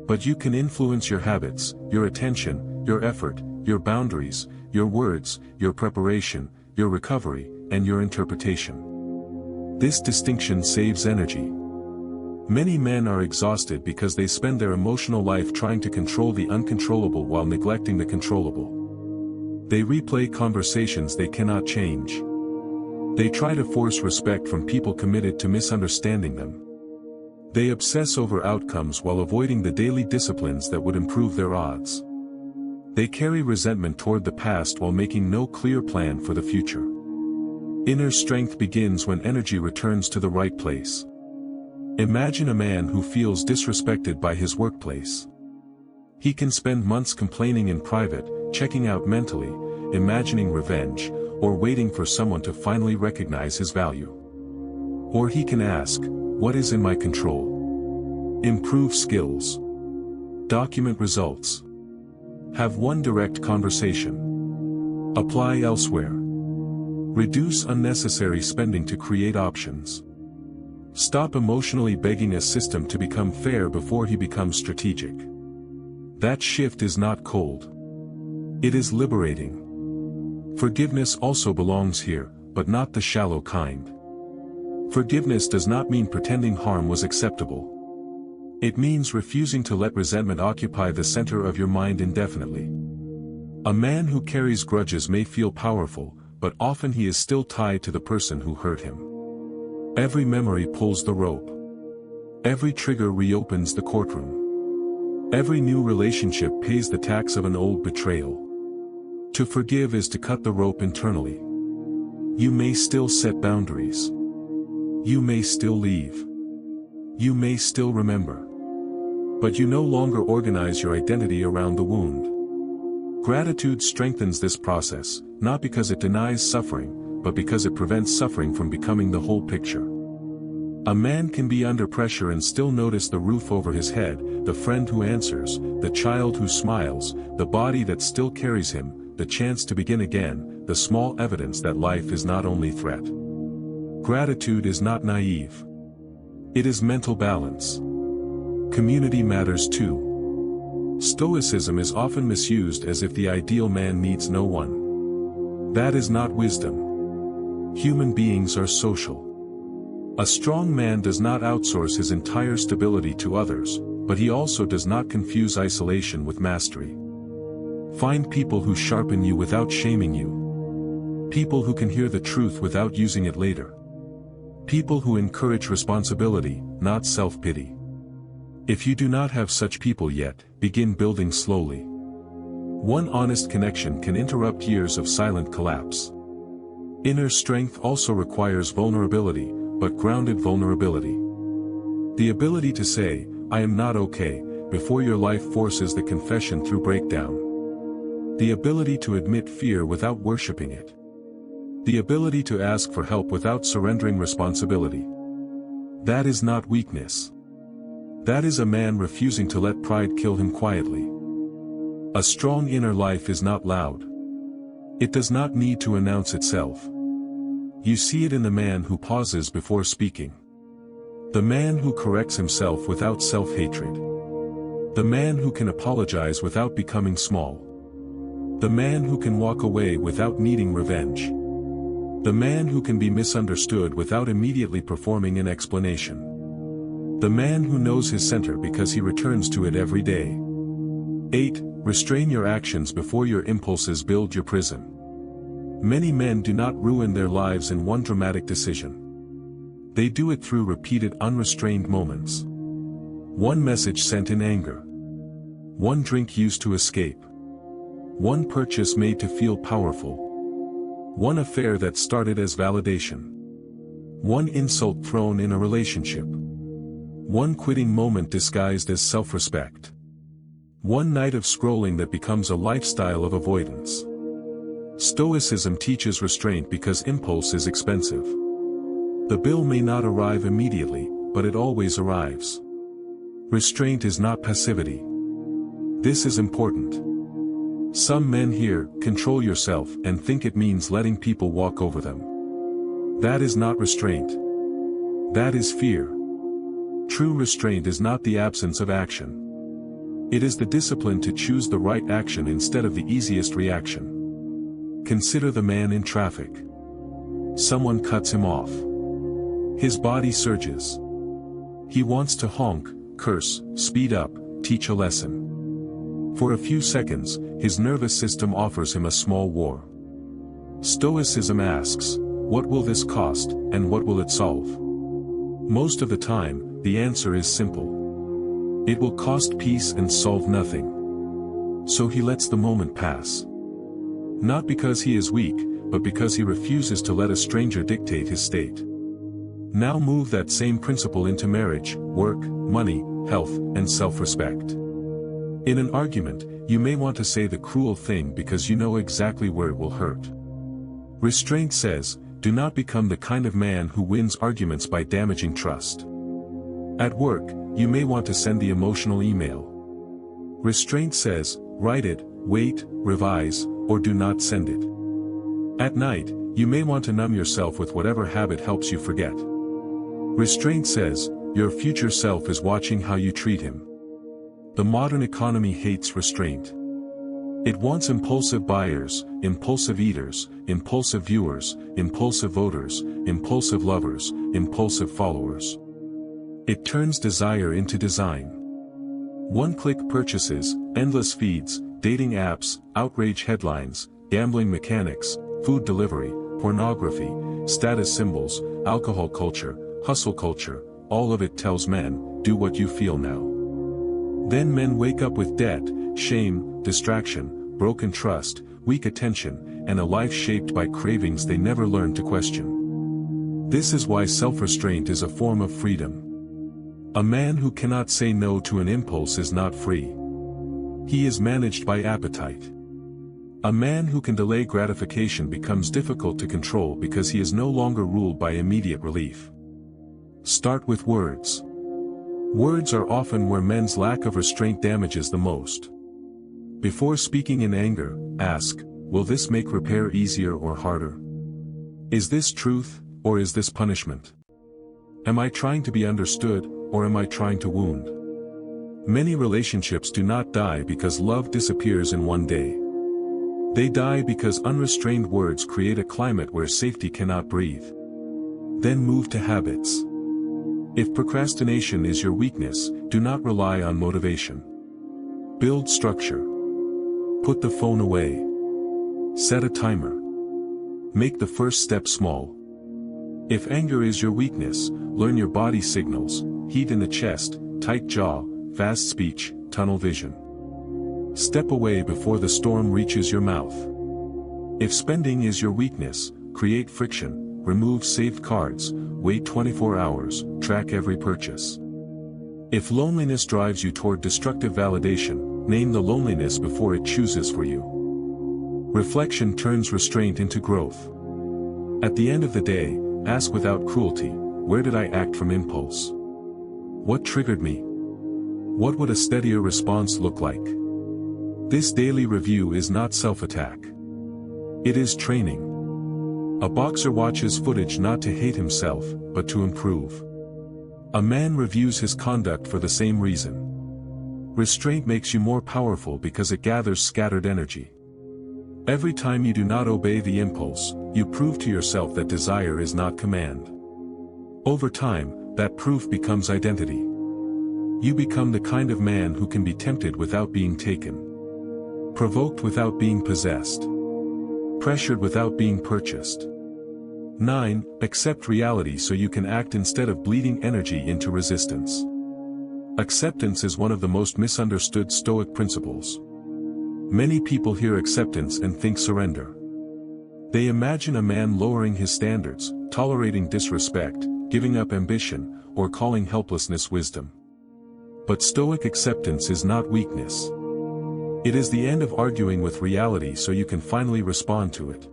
Speaker 1: But you can influence your habits, your attention, your effort, your boundaries, your words, your preparation, your recovery, and your interpretation. This distinction saves energy. Many men are exhausted because they spend their emotional life trying to control the uncontrollable while neglecting the controllable. They replay conversations they cannot change. They try to force respect from people committed to misunderstanding them. They obsess over outcomes while avoiding the daily disciplines that would improve their odds. They carry resentment toward the past while making no clear plan for the future. Inner strength begins when energy returns to the right place. Imagine a man who feels disrespected by his workplace. He can spend months complaining in private, checking out mentally, imagining revenge, or waiting for someone to finally recognize his value. Or he can ask, what is in my control? Improve skills. Document results. Have one direct conversation. Apply elsewhere. Reduce unnecessary spending to create options. Stop emotionally begging a system to become fair before he becomes strategic. That shift is not cold. It is liberating. Forgiveness also belongs here, but not the shallow kind. Forgiveness does not mean pretending harm was acceptable. It means refusing to let resentment occupy the center of your mind indefinitely. A man who carries grudges may feel powerful, but often he is still tied to the person who hurt him. Every memory pulls the rope. Every trigger reopens the courtroom. Every new relationship pays the tax of an old betrayal. To forgive is to cut the rope internally. You may still set boundaries. You may still leave. You may still remember. But you no longer organize your identity around the wound. Gratitude strengthens this process, not because it denies suffering, but because it prevents suffering from becoming the whole picture. A man can be under pressure and still notice the roof over his head, the friend who answers, the child who smiles, the body that still carries him, the chance to begin again, the small evidence that life is not only threat. Gratitude is not naive. It is mental balance. Community matters too. Stoicism is often misused as if the ideal man needs no one. That is not wisdom. Human beings are social. A strong man does not outsource his entire stability to others, but he also does not confuse isolation with mastery. Find people who sharpen you without shaming you. People who can hear the truth without using it later. People who encourage responsibility, not self-pity. If you do not have such people yet, begin building slowly. One honest connection can interrupt years of silent collapse. Inner strength also requires vulnerability, but grounded vulnerability. The ability to say, I am not okay, before your life forces the confession through breakdown. The ability to admit fear without worshiping it. The ability to ask for help without surrendering responsibility. That is not weakness. That is a man refusing to let pride kill him quietly. A strong inner life is not loud. It does not need to announce itself. You see it in the man who pauses before speaking. The man who corrects himself without self-hatred. The man who can apologize without becoming small. The man who can walk away without needing revenge. The man who can be misunderstood without immediately performing an explanation. The man who knows his center because he returns to it every day. 8. Restrain your actions before your impulses build your prison. Many men do not ruin their lives in one dramatic decision. They do it through repeated unrestrained moments. One message sent in anger. One drink used to escape. One purchase made to feel powerful. One affair that started as validation. One insult thrown in a relationship. One quitting moment disguised as self-respect. One night of scrolling that becomes a lifestyle of avoidance. Stoicism teaches restraint because impulse is expensive. The bill may not arrive immediately, but it always arrives. Restraint is not passivity. This is important. Some men hear, "Control yourself," and think it means letting people walk over them. That is not restraint. That is fear. True restraint is not the absence of action. It is the discipline to choose the right action instead of the easiest reaction. Consider the man in traffic. Someone cuts him off. His body surges. He wants to honk, curse, speed up, teach a lesson. For a few seconds, his nervous system offers him a small war. Stoicism asks, what will this cost, and what will it solve? Most of the time, the answer is simple. It will cost peace and solve nothing. So he lets the moment pass. Not because he is weak, but because he refuses to let a stranger dictate his state. Now move that same principle into marriage, work, money, health, and self-respect. In an argument, you may want to say the cruel thing because you know exactly where it will hurt. Restraint says, do not become the kind of man who wins arguments by damaging trust. At work, you may want to send the emotional email. Restraint says, write it, wait, revise, or do not send it. At night, you may want to numb yourself with whatever habit helps you forget. Restraint says, your future self is watching how you treat him. The modern economy hates restraint. It wants impulsive buyers, impulsive eaters, impulsive viewers, impulsive voters, impulsive lovers, impulsive followers. It turns desire into design. One-click purchases, endless feeds, dating apps, outrage headlines, gambling mechanics, food delivery, pornography, status symbols, alcohol culture, hustle culture, all of it tells men, do what you feel now. Then men wake up with debt, shame, distraction, broken trust, weak attention, and a life shaped by cravings they never learned to question. This is why self-restraint is a form of freedom. A man who cannot say no to an impulse is not free. He is managed by appetite. A man who can delay gratification becomes difficult to control because he is no longer ruled by immediate relief. Start with words. Words are often where men's lack of restraint damages the most. Before speaking in anger, ask, will this make repair easier or harder? Is this truth, or is this punishment? Am I trying to be understood, or am I trying to wound? Many relationships do not die because love disappears in one day. They die because unrestrained words create a climate where safety cannot breathe. Then move to habits. If procrastination is your weakness, do not rely on motivation. Build structure. Put the phone away. Set a timer. Make the first step small. If anger is your weakness, learn your body signals, heat in the chest, tight jaw, fast speech, tunnel vision. Step away before the storm reaches your mouth. If spending is your weakness, create friction, remove saved cards, wait 24 hours, track every purchase. If loneliness drives you toward destructive validation, name the loneliness before it chooses for you. Reflection turns restraint into growth. At the end of the day, ask without cruelty, where did I act from impulse? What triggered me? What would a steadier response look like? This daily review is not self-attack. It is training. A boxer watches footage not to hate himself, but to improve. A man reviews his conduct for the same reason. Restraint makes you more powerful because it gathers scattered energy. Every time you do not obey the impulse, you prove to yourself that desire is not command. Over time, that proof becomes identity. You become the kind of man who can be tempted without being taken. Provoked without being possessed. Pressured without being purchased. 9. Accept reality so you can act instead of bleeding energy into resistance. Acceptance is one of the most misunderstood Stoic principles. Many people hear acceptance and think surrender. They imagine a man lowering his standards, tolerating disrespect, giving up ambition, or calling helplessness wisdom. But Stoic acceptance is not weakness. It is the end of arguing with reality so you can finally respond to it.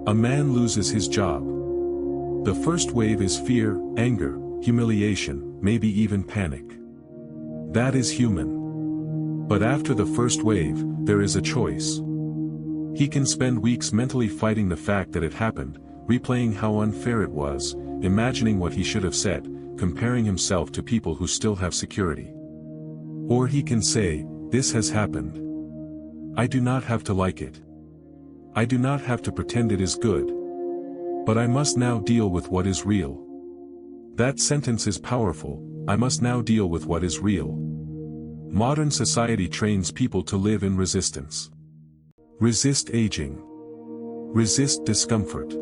Speaker 1: A man loses his job. The first wave is fear, anger, humiliation, maybe even panic. That is human. But after the first wave, there is a choice. He can spend weeks mentally fighting the fact that it happened, replaying how unfair it was, imagining what he should have said, comparing himself to people who still have security. Or he can say, "This has happened. I do not have to like it. I do not have to pretend it is good. But I must now deal with what is real." That sentence is powerful. I must now deal with what is real. Modern society trains people to live in resistance. Resist aging. Resist discomfort.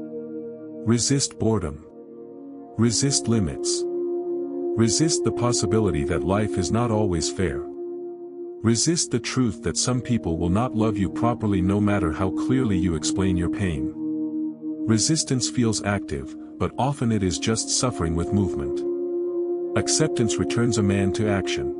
Speaker 1: Resist boredom. Resist limits. Resist the possibility that life is not always fair. Resist the truth that some people will not love you properly no matter how clearly you explain your pain. Resistance feels active, but often it is just suffering with movement. Acceptance returns a man to action.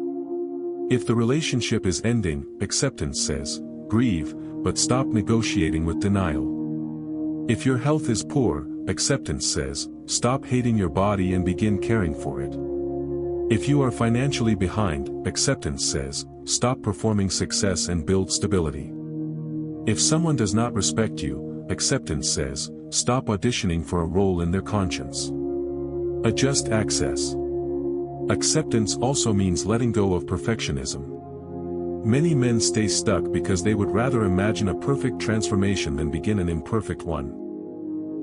Speaker 1: If the relationship is ending, acceptance says, grieve, but stop negotiating with denial. If your health is poor, acceptance says, stop hating your body and begin caring for it. If you are financially behind, acceptance says, stop performing success and build stability. If someone does not respect you, acceptance says, stop auditioning for a role in their conscience. Adjust access. Acceptance also means letting go of perfectionism. Many men stay stuck because they would rather imagine a perfect transformation than begin an imperfect one.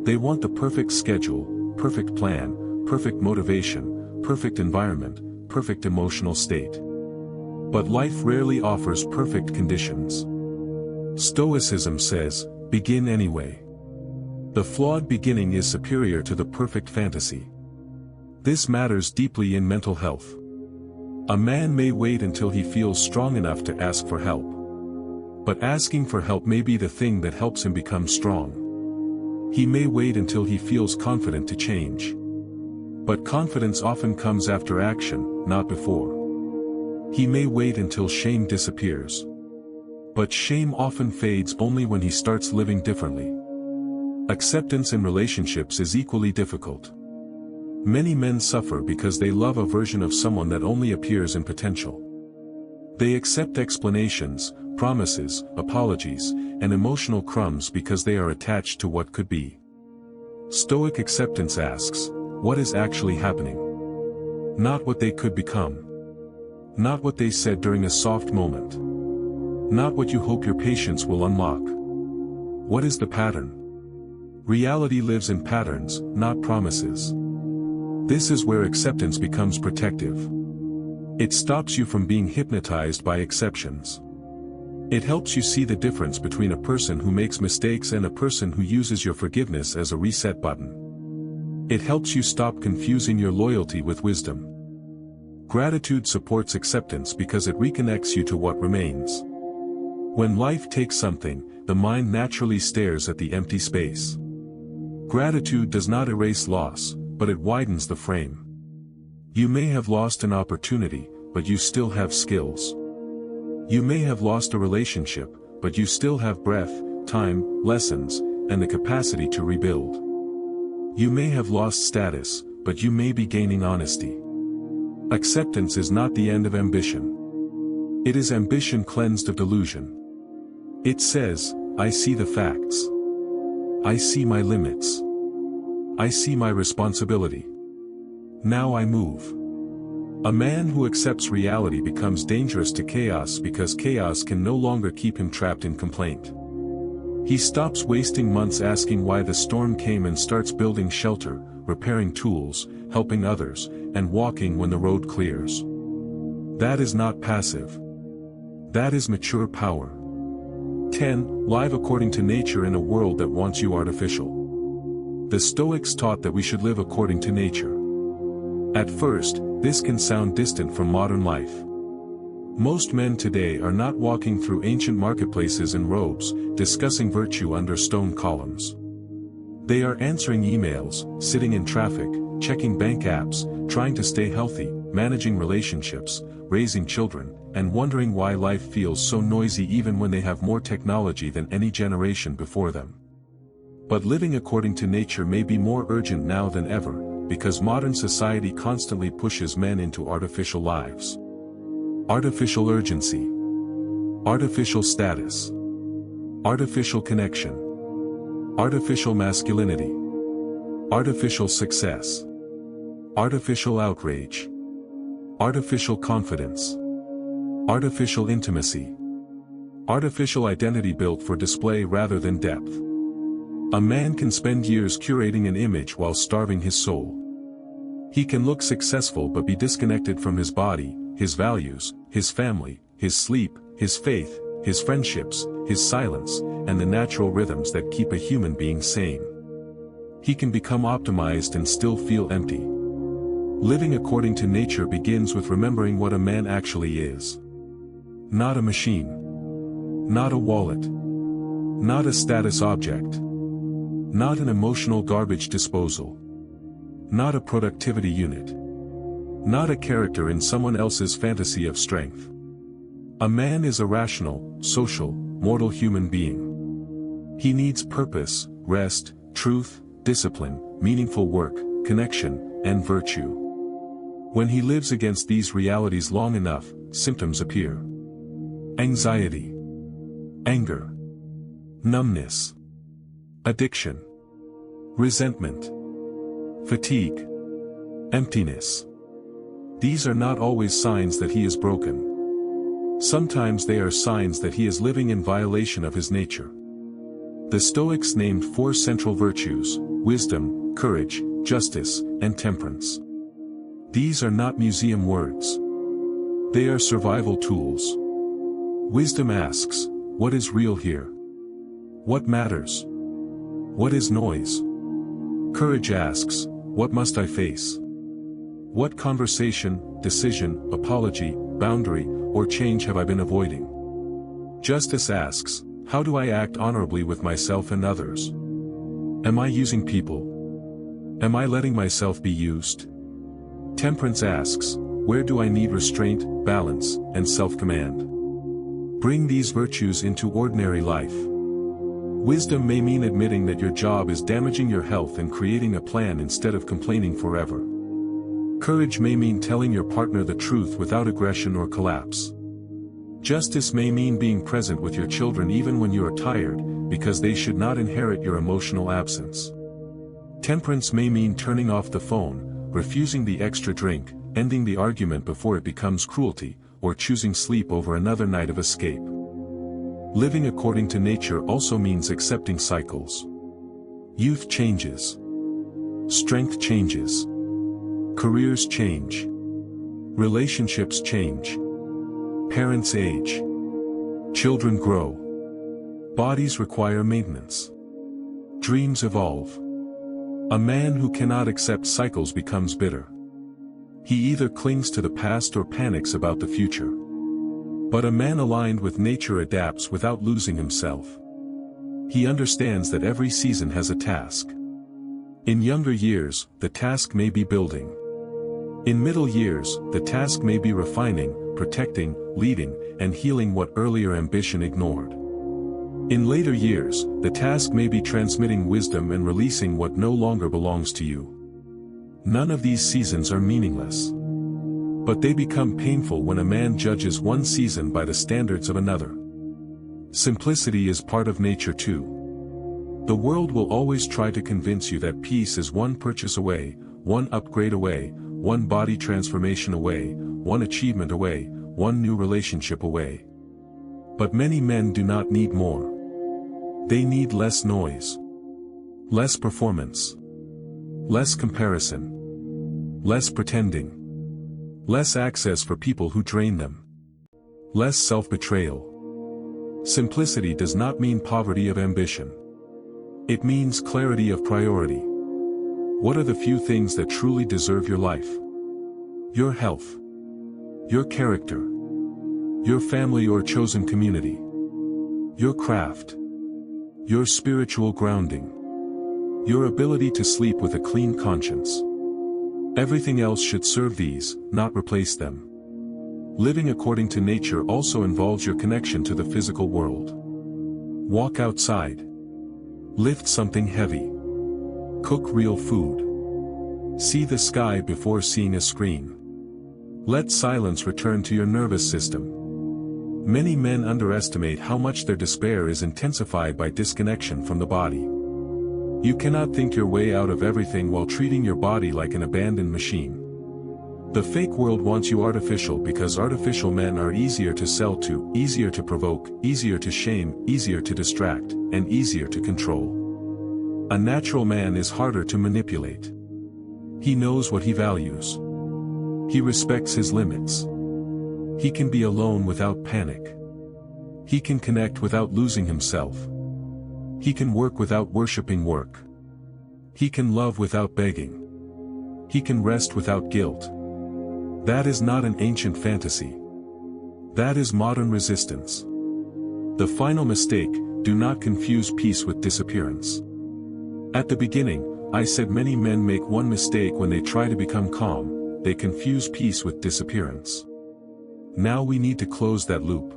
Speaker 1: They want the perfect schedule, perfect plan, perfect motivation, perfect environment, perfect emotional state. But life rarely offers perfect conditions. Stoicism says, begin anyway. The flawed beginning is superior to the perfect fantasy. This matters deeply in mental health. A man may wait until he feels strong enough to ask for help. But asking for help may be the thing that helps him become strong. He may wait until he feels confident to change. But confidence often comes after action, not before. He may wait until shame disappears. But shame often fades only when he starts living differently. Acceptance in relationships is equally difficult. Many men suffer because they love a version of someone that only appears in potential. They accept explanations, promises, apologies, and emotional crumbs because they are attached to what could be. Stoic acceptance asks, what is actually happening? Not what they could become. Not what they said during a soft moment. Not what you hope your patience will unlock. What is the pattern? Reality lives in patterns, not promises. This is where acceptance becomes protective. It stops you from being hypnotized by exceptions. It helps you see the difference between a person who makes mistakes and a person who uses your forgiveness as a reset button. It helps you stop confusing your loyalty with wisdom. Gratitude supports acceptance because it reconnects you to what remains. When life takes something, the mind naturally stares at the empty space. Gratitude does not erase loss, but it widens the frame. You may have lost an opportunity, but you still have skills. You may have lost a relationship, but you still have breath, time, lessons, and the capacity to rebuild. You may have lost status, but you may be gaining honesty. Acceptance is not the end of ambition. It is ambition cleansed of delusion. It says, I see the facts. I see my limits. I see my responsibility. Now I move. A man who accepts reality becomes dangerous to chaos because chaos can no longer keep him trapped in complaint. He stops wasting months asking why the storm came and starts building shelter, repairing tools, helping others, and walking when the road clears. That is not passive. That is mature power. 10. Live according to nature in a world that wants you artificial. The Stoics taught that we should live according to nature. At first, this can sound distant from modern life. Most men today are not walking through ancient marketplaces in robes, discussing virtue under stone columns. They are answering emails, sitting in traffic, checking bank apps, trying to stay healthy, managing relationships, raising children, and wondering why life feels so noisy even when they have more technology than any generation before them. But living according to nature may be more urgent now than ever, because modern society constantly pushes men into artificial lives. Artificial urgency. Artificial status. Artificial connection. Artificial masculinity. Artificial success. Artificial outrage. Artificial confidence. Artificial intimacy. Artificial identity built for display rather than depth. A man can spend years curating an image while starving his soul. He can look successful but be disconnected from his body, his values, his family, his sleep, his faith, his friendships, his silence, and the natural rhythms that keep a human being sane. He can become optimized and still feel empty. Living according to nature begins with remembering what a man actually is. Not a machine. Not a wallet. Not a status object. Not an emotional garbage disposal. Not a productivity unit. Not a character in someone else's fantasy of strength. A man is a rational, social, mortal human being. He needs purpose, rest, truth, discipline, meaningful work, connection, and virtue. When he lives against these realities long enough, symptoms appear. Anxiety. Anger. Numbness. Addiction. Resentment. Fatigue. Emptiness. These are not always signs that he is broken. Sometimes they are signs that he is living in violation of his nature. The Stoics named 4 central virtues: wisdom, courage, justice, and temperance. These are not museum words. They are survival tools. Wisdom asks, what is real here? What matters? What is noise? Courage asks, what must I face? What conversation, decision, apology, boundary, or change have I been avoiding? Justice asks, how do I act honorably with myself and others? Am I using people? Am I letting myself be used? Temperance asks, where do I need restraint, balance, and self-command? Bring these virtues into ordinary life. Wisdom may mean admitting that your job is damaging your health and creating a plan instead of complaining forever. Courage may mean telling your partner the truth without aggression or collapse. Justice may mean being present with your children even when you are tired, because they should not inherit your emotional absence. Temperance may mean turning off the phone, refusing the extra drink, ending the argument before it becomes cruelty, or choosing sleep over another night of escape. Living according to nature also means accepting cycles. Youth changes. Strength changes. Careers change. Relationships change. Parents age. Children grow. Bodies require maintenance. Dreams evolve. A man who cannot accept cycles becomes bitter. He either clings to the past or panics about the future. But a man aligned with nature adapts without losing himself. He understands that every season has a task. In younger years, the task may be building. In middle years, the task may be refining, protecting, leading, and healing what earlier ambition ignored. In later years, the task may be transmitting wisdom and releasing what no longer belongs to you. None of these seasons are meaningless. But they become painful when a man judges one season by the standards of another. Simplicity is part of nature too. The world will always try to convince you that peace is one purchase away, one upgrade away, one body transformation away, one achievement away, one new relationship away. But many men do not need more. They need less noise. Less performance. Less comparison. Less pretending. Less access for people who drain them. Less self-betrayal. Simplicity does not mean poverty of ambition. It means clarity of priority. What are the few things that truly deserve your life? Your health. Your character. Your family or chosen community. Your craft. Your spiritual grounding. Your ability to sleep with a clean conscience. Everything else should serve these, not replace them. Living according to nature also involves your connection to the physical world. Walk outside. Lift something heavy. Cook real food. See the sky before seeing a screen. Let silence return to your nervous system. Many men underestimate how much their despair is intensified by disconnection from the body. You cannot think your way out of everything while treating your body like an abandoned machine. The fake world wants you artificial because artificial men are easier to sell to, easier to provoke, easier to shame, easier to distract, and easier to control. A natural man is harder to manipulate. He knows what he values. He respects his limits. He can be alone without panic. He can connect without losing himself. He can work without worshiping work. He can love without begging. He can rest without guilt. That is not an ancient fantasy. That is modern resistance. The final mistake: do not confuse peace with disappearance. At the beginning, I said many men make one mistake when they try to become calm: they confuse peace with disappearance. Now we need to close that loop.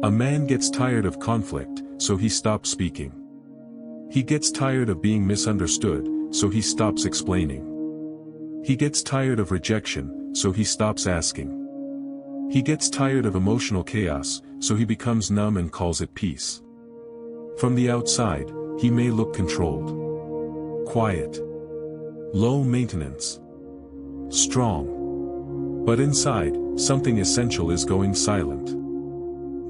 Speaker 1: A man gets tired of conflict, so he stops speaking. He gets tired of being misunderstood, so he stops explaining. He gets tired of rejection, so he stops asking. He gets tired of emotional chaos, so he becomes numb and calls it peace. From the outside, he may look controlled, quiet, low maintenance, strong. But inside, something essential is going silent.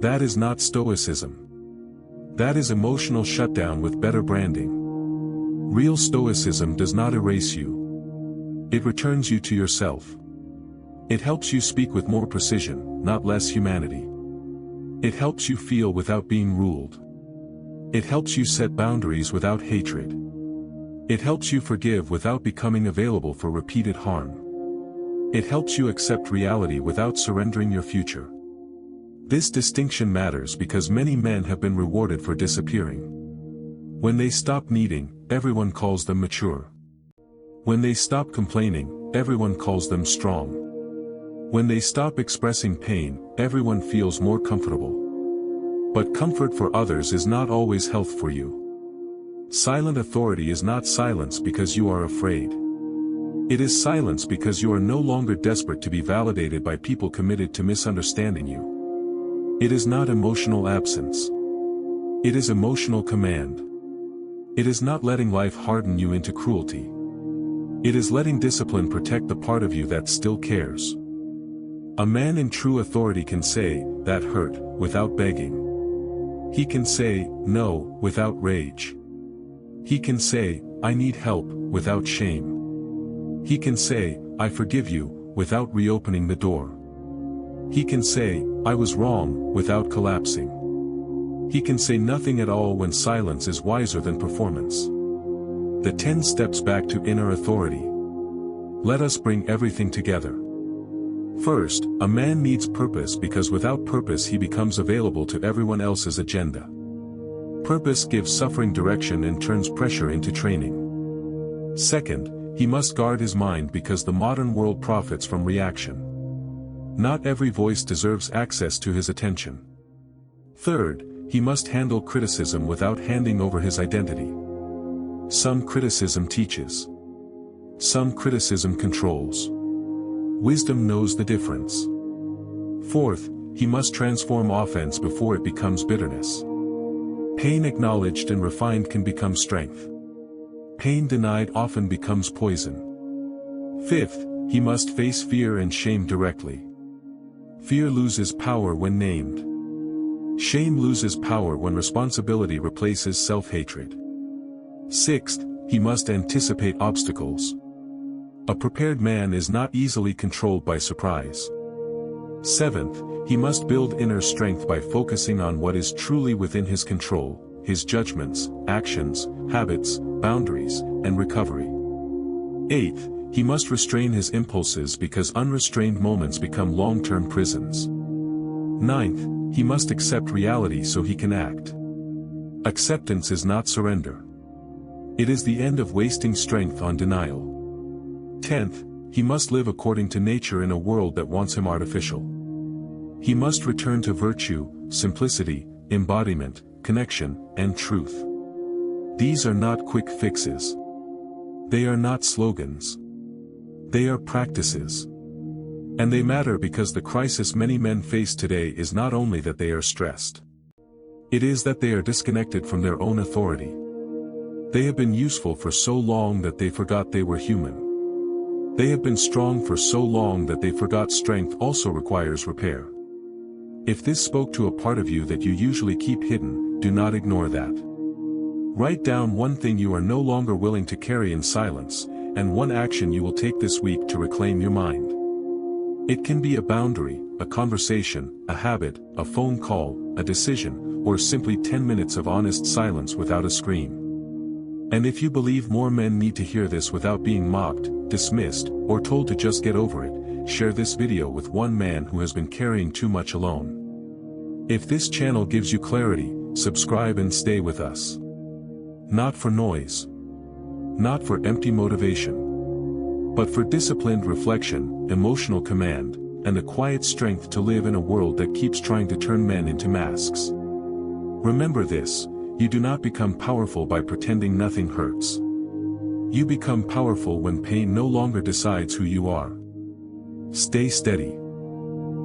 Speaker 1: That is not Stoicism. That is emotional shutdown with better branding. Real Stoicism does not erase you. It returns you to yourself. It helps you speak with more precision, not less humanity. It helps you feel without being ruled. It helps you set boundaries without hatred. It helps you forgive without becoming available for repeated harm. It helps you accept reality without surrendering your future. This distinction matters because many men have been rewarded for disappearing. When they stop needing, everyone calls them mature. When they stop complaining, everyone calls them strong. When they stop expressing pain, everyone feels more comfortable. But comfort for others is not always health for you. Silent authority is not silence because you are afraid. It is silence because you are no longer desperate to be validated by people committed to misunderstanding you. It is not emotional absence. It is emotional command. It is not letting life harden you into cruelty. It is letting discipline protect the part of you that still cares. A man in true authority can say, "That hurt," without begging. He can say, "No," without rage. He can say, "I need help," without shame. He can say, "I forgive you," without reopening the door. He can say, "I was wrong," without collapsing. He can say nothing at all when silence is wiser than performance. The 10 steps back to inner authority. Let us bring everything together. First, a man needs purpose because without purpose he becomes available to everyone else's agenda. Purpose gives suffering direction and turns pressure into training. Second, he must guard his mind because the modern world profits from reaction. Not every voice deserves access to his attention. Third, he must handle criticism without handing over his identity. Some criticism teaches. Some criticism controls. Wisdom knows the difference. Fourth, he must transform offense before it becomes bitterness. Pain acknowledged and refined can become strength. Pain denied often becomes poison. Fifth, he must face fear and shame directly. Fear loses power when named. Shame loses power when responsibility replaces self-hatred. Sixth, he must anticipate obstacles. A prepared man is not easily controlled by surprise. Seventh, he must build inner strength by focusing on what is truly within his control, his judgments, actions, habits, boundaries, and recovery. Eighth, he must restrain his impulses because unrestrained moments become long-term prisons. Ninth, he must accept reality so he can act. Acceptance is not surrender. It is the end of wasting strength on denial. 10th, he must live according to nature in a world that wants him artificial. He must return to virtue, simplicity, embodiment, connection, and truth. These are not quick fixes. They are not slogans. They are practices. And they matter because the crisis many men face today is not only that they are stressed. It is that they are disconnected from their own authority. They have been useful for so long that they forgot they were human. They have been strong for so long that they forgot strength also requires repair. If this spoke to a part of you that you usually keep hidden, do not ignore that. Write down one thing you are no longer willing to carry in silence, and one action you will take this week to reclaim your mind. It can be a boundary, a conversation, a habit, a phone call, a decision, or simply 10 minutes of honest silence without a scream. And if you believe more men need to hear this without being mocked, dismissed, or told to just get over it, share this video with one man who has been carrying too much alone. If this channel gives you clarity, subscribe and stay with us. Not for noise. Not for empty motivation. But for disciplined reflection, emotional command, and the quiet strength to live in a world that keeps trying to turn men into masks. Remember this, you do not become powerful by pretending nothing hurts. You become powerful when pain no longer decides who you are. Stay steady.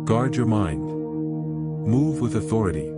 Speaker 1: Guard your mind. Move with authority.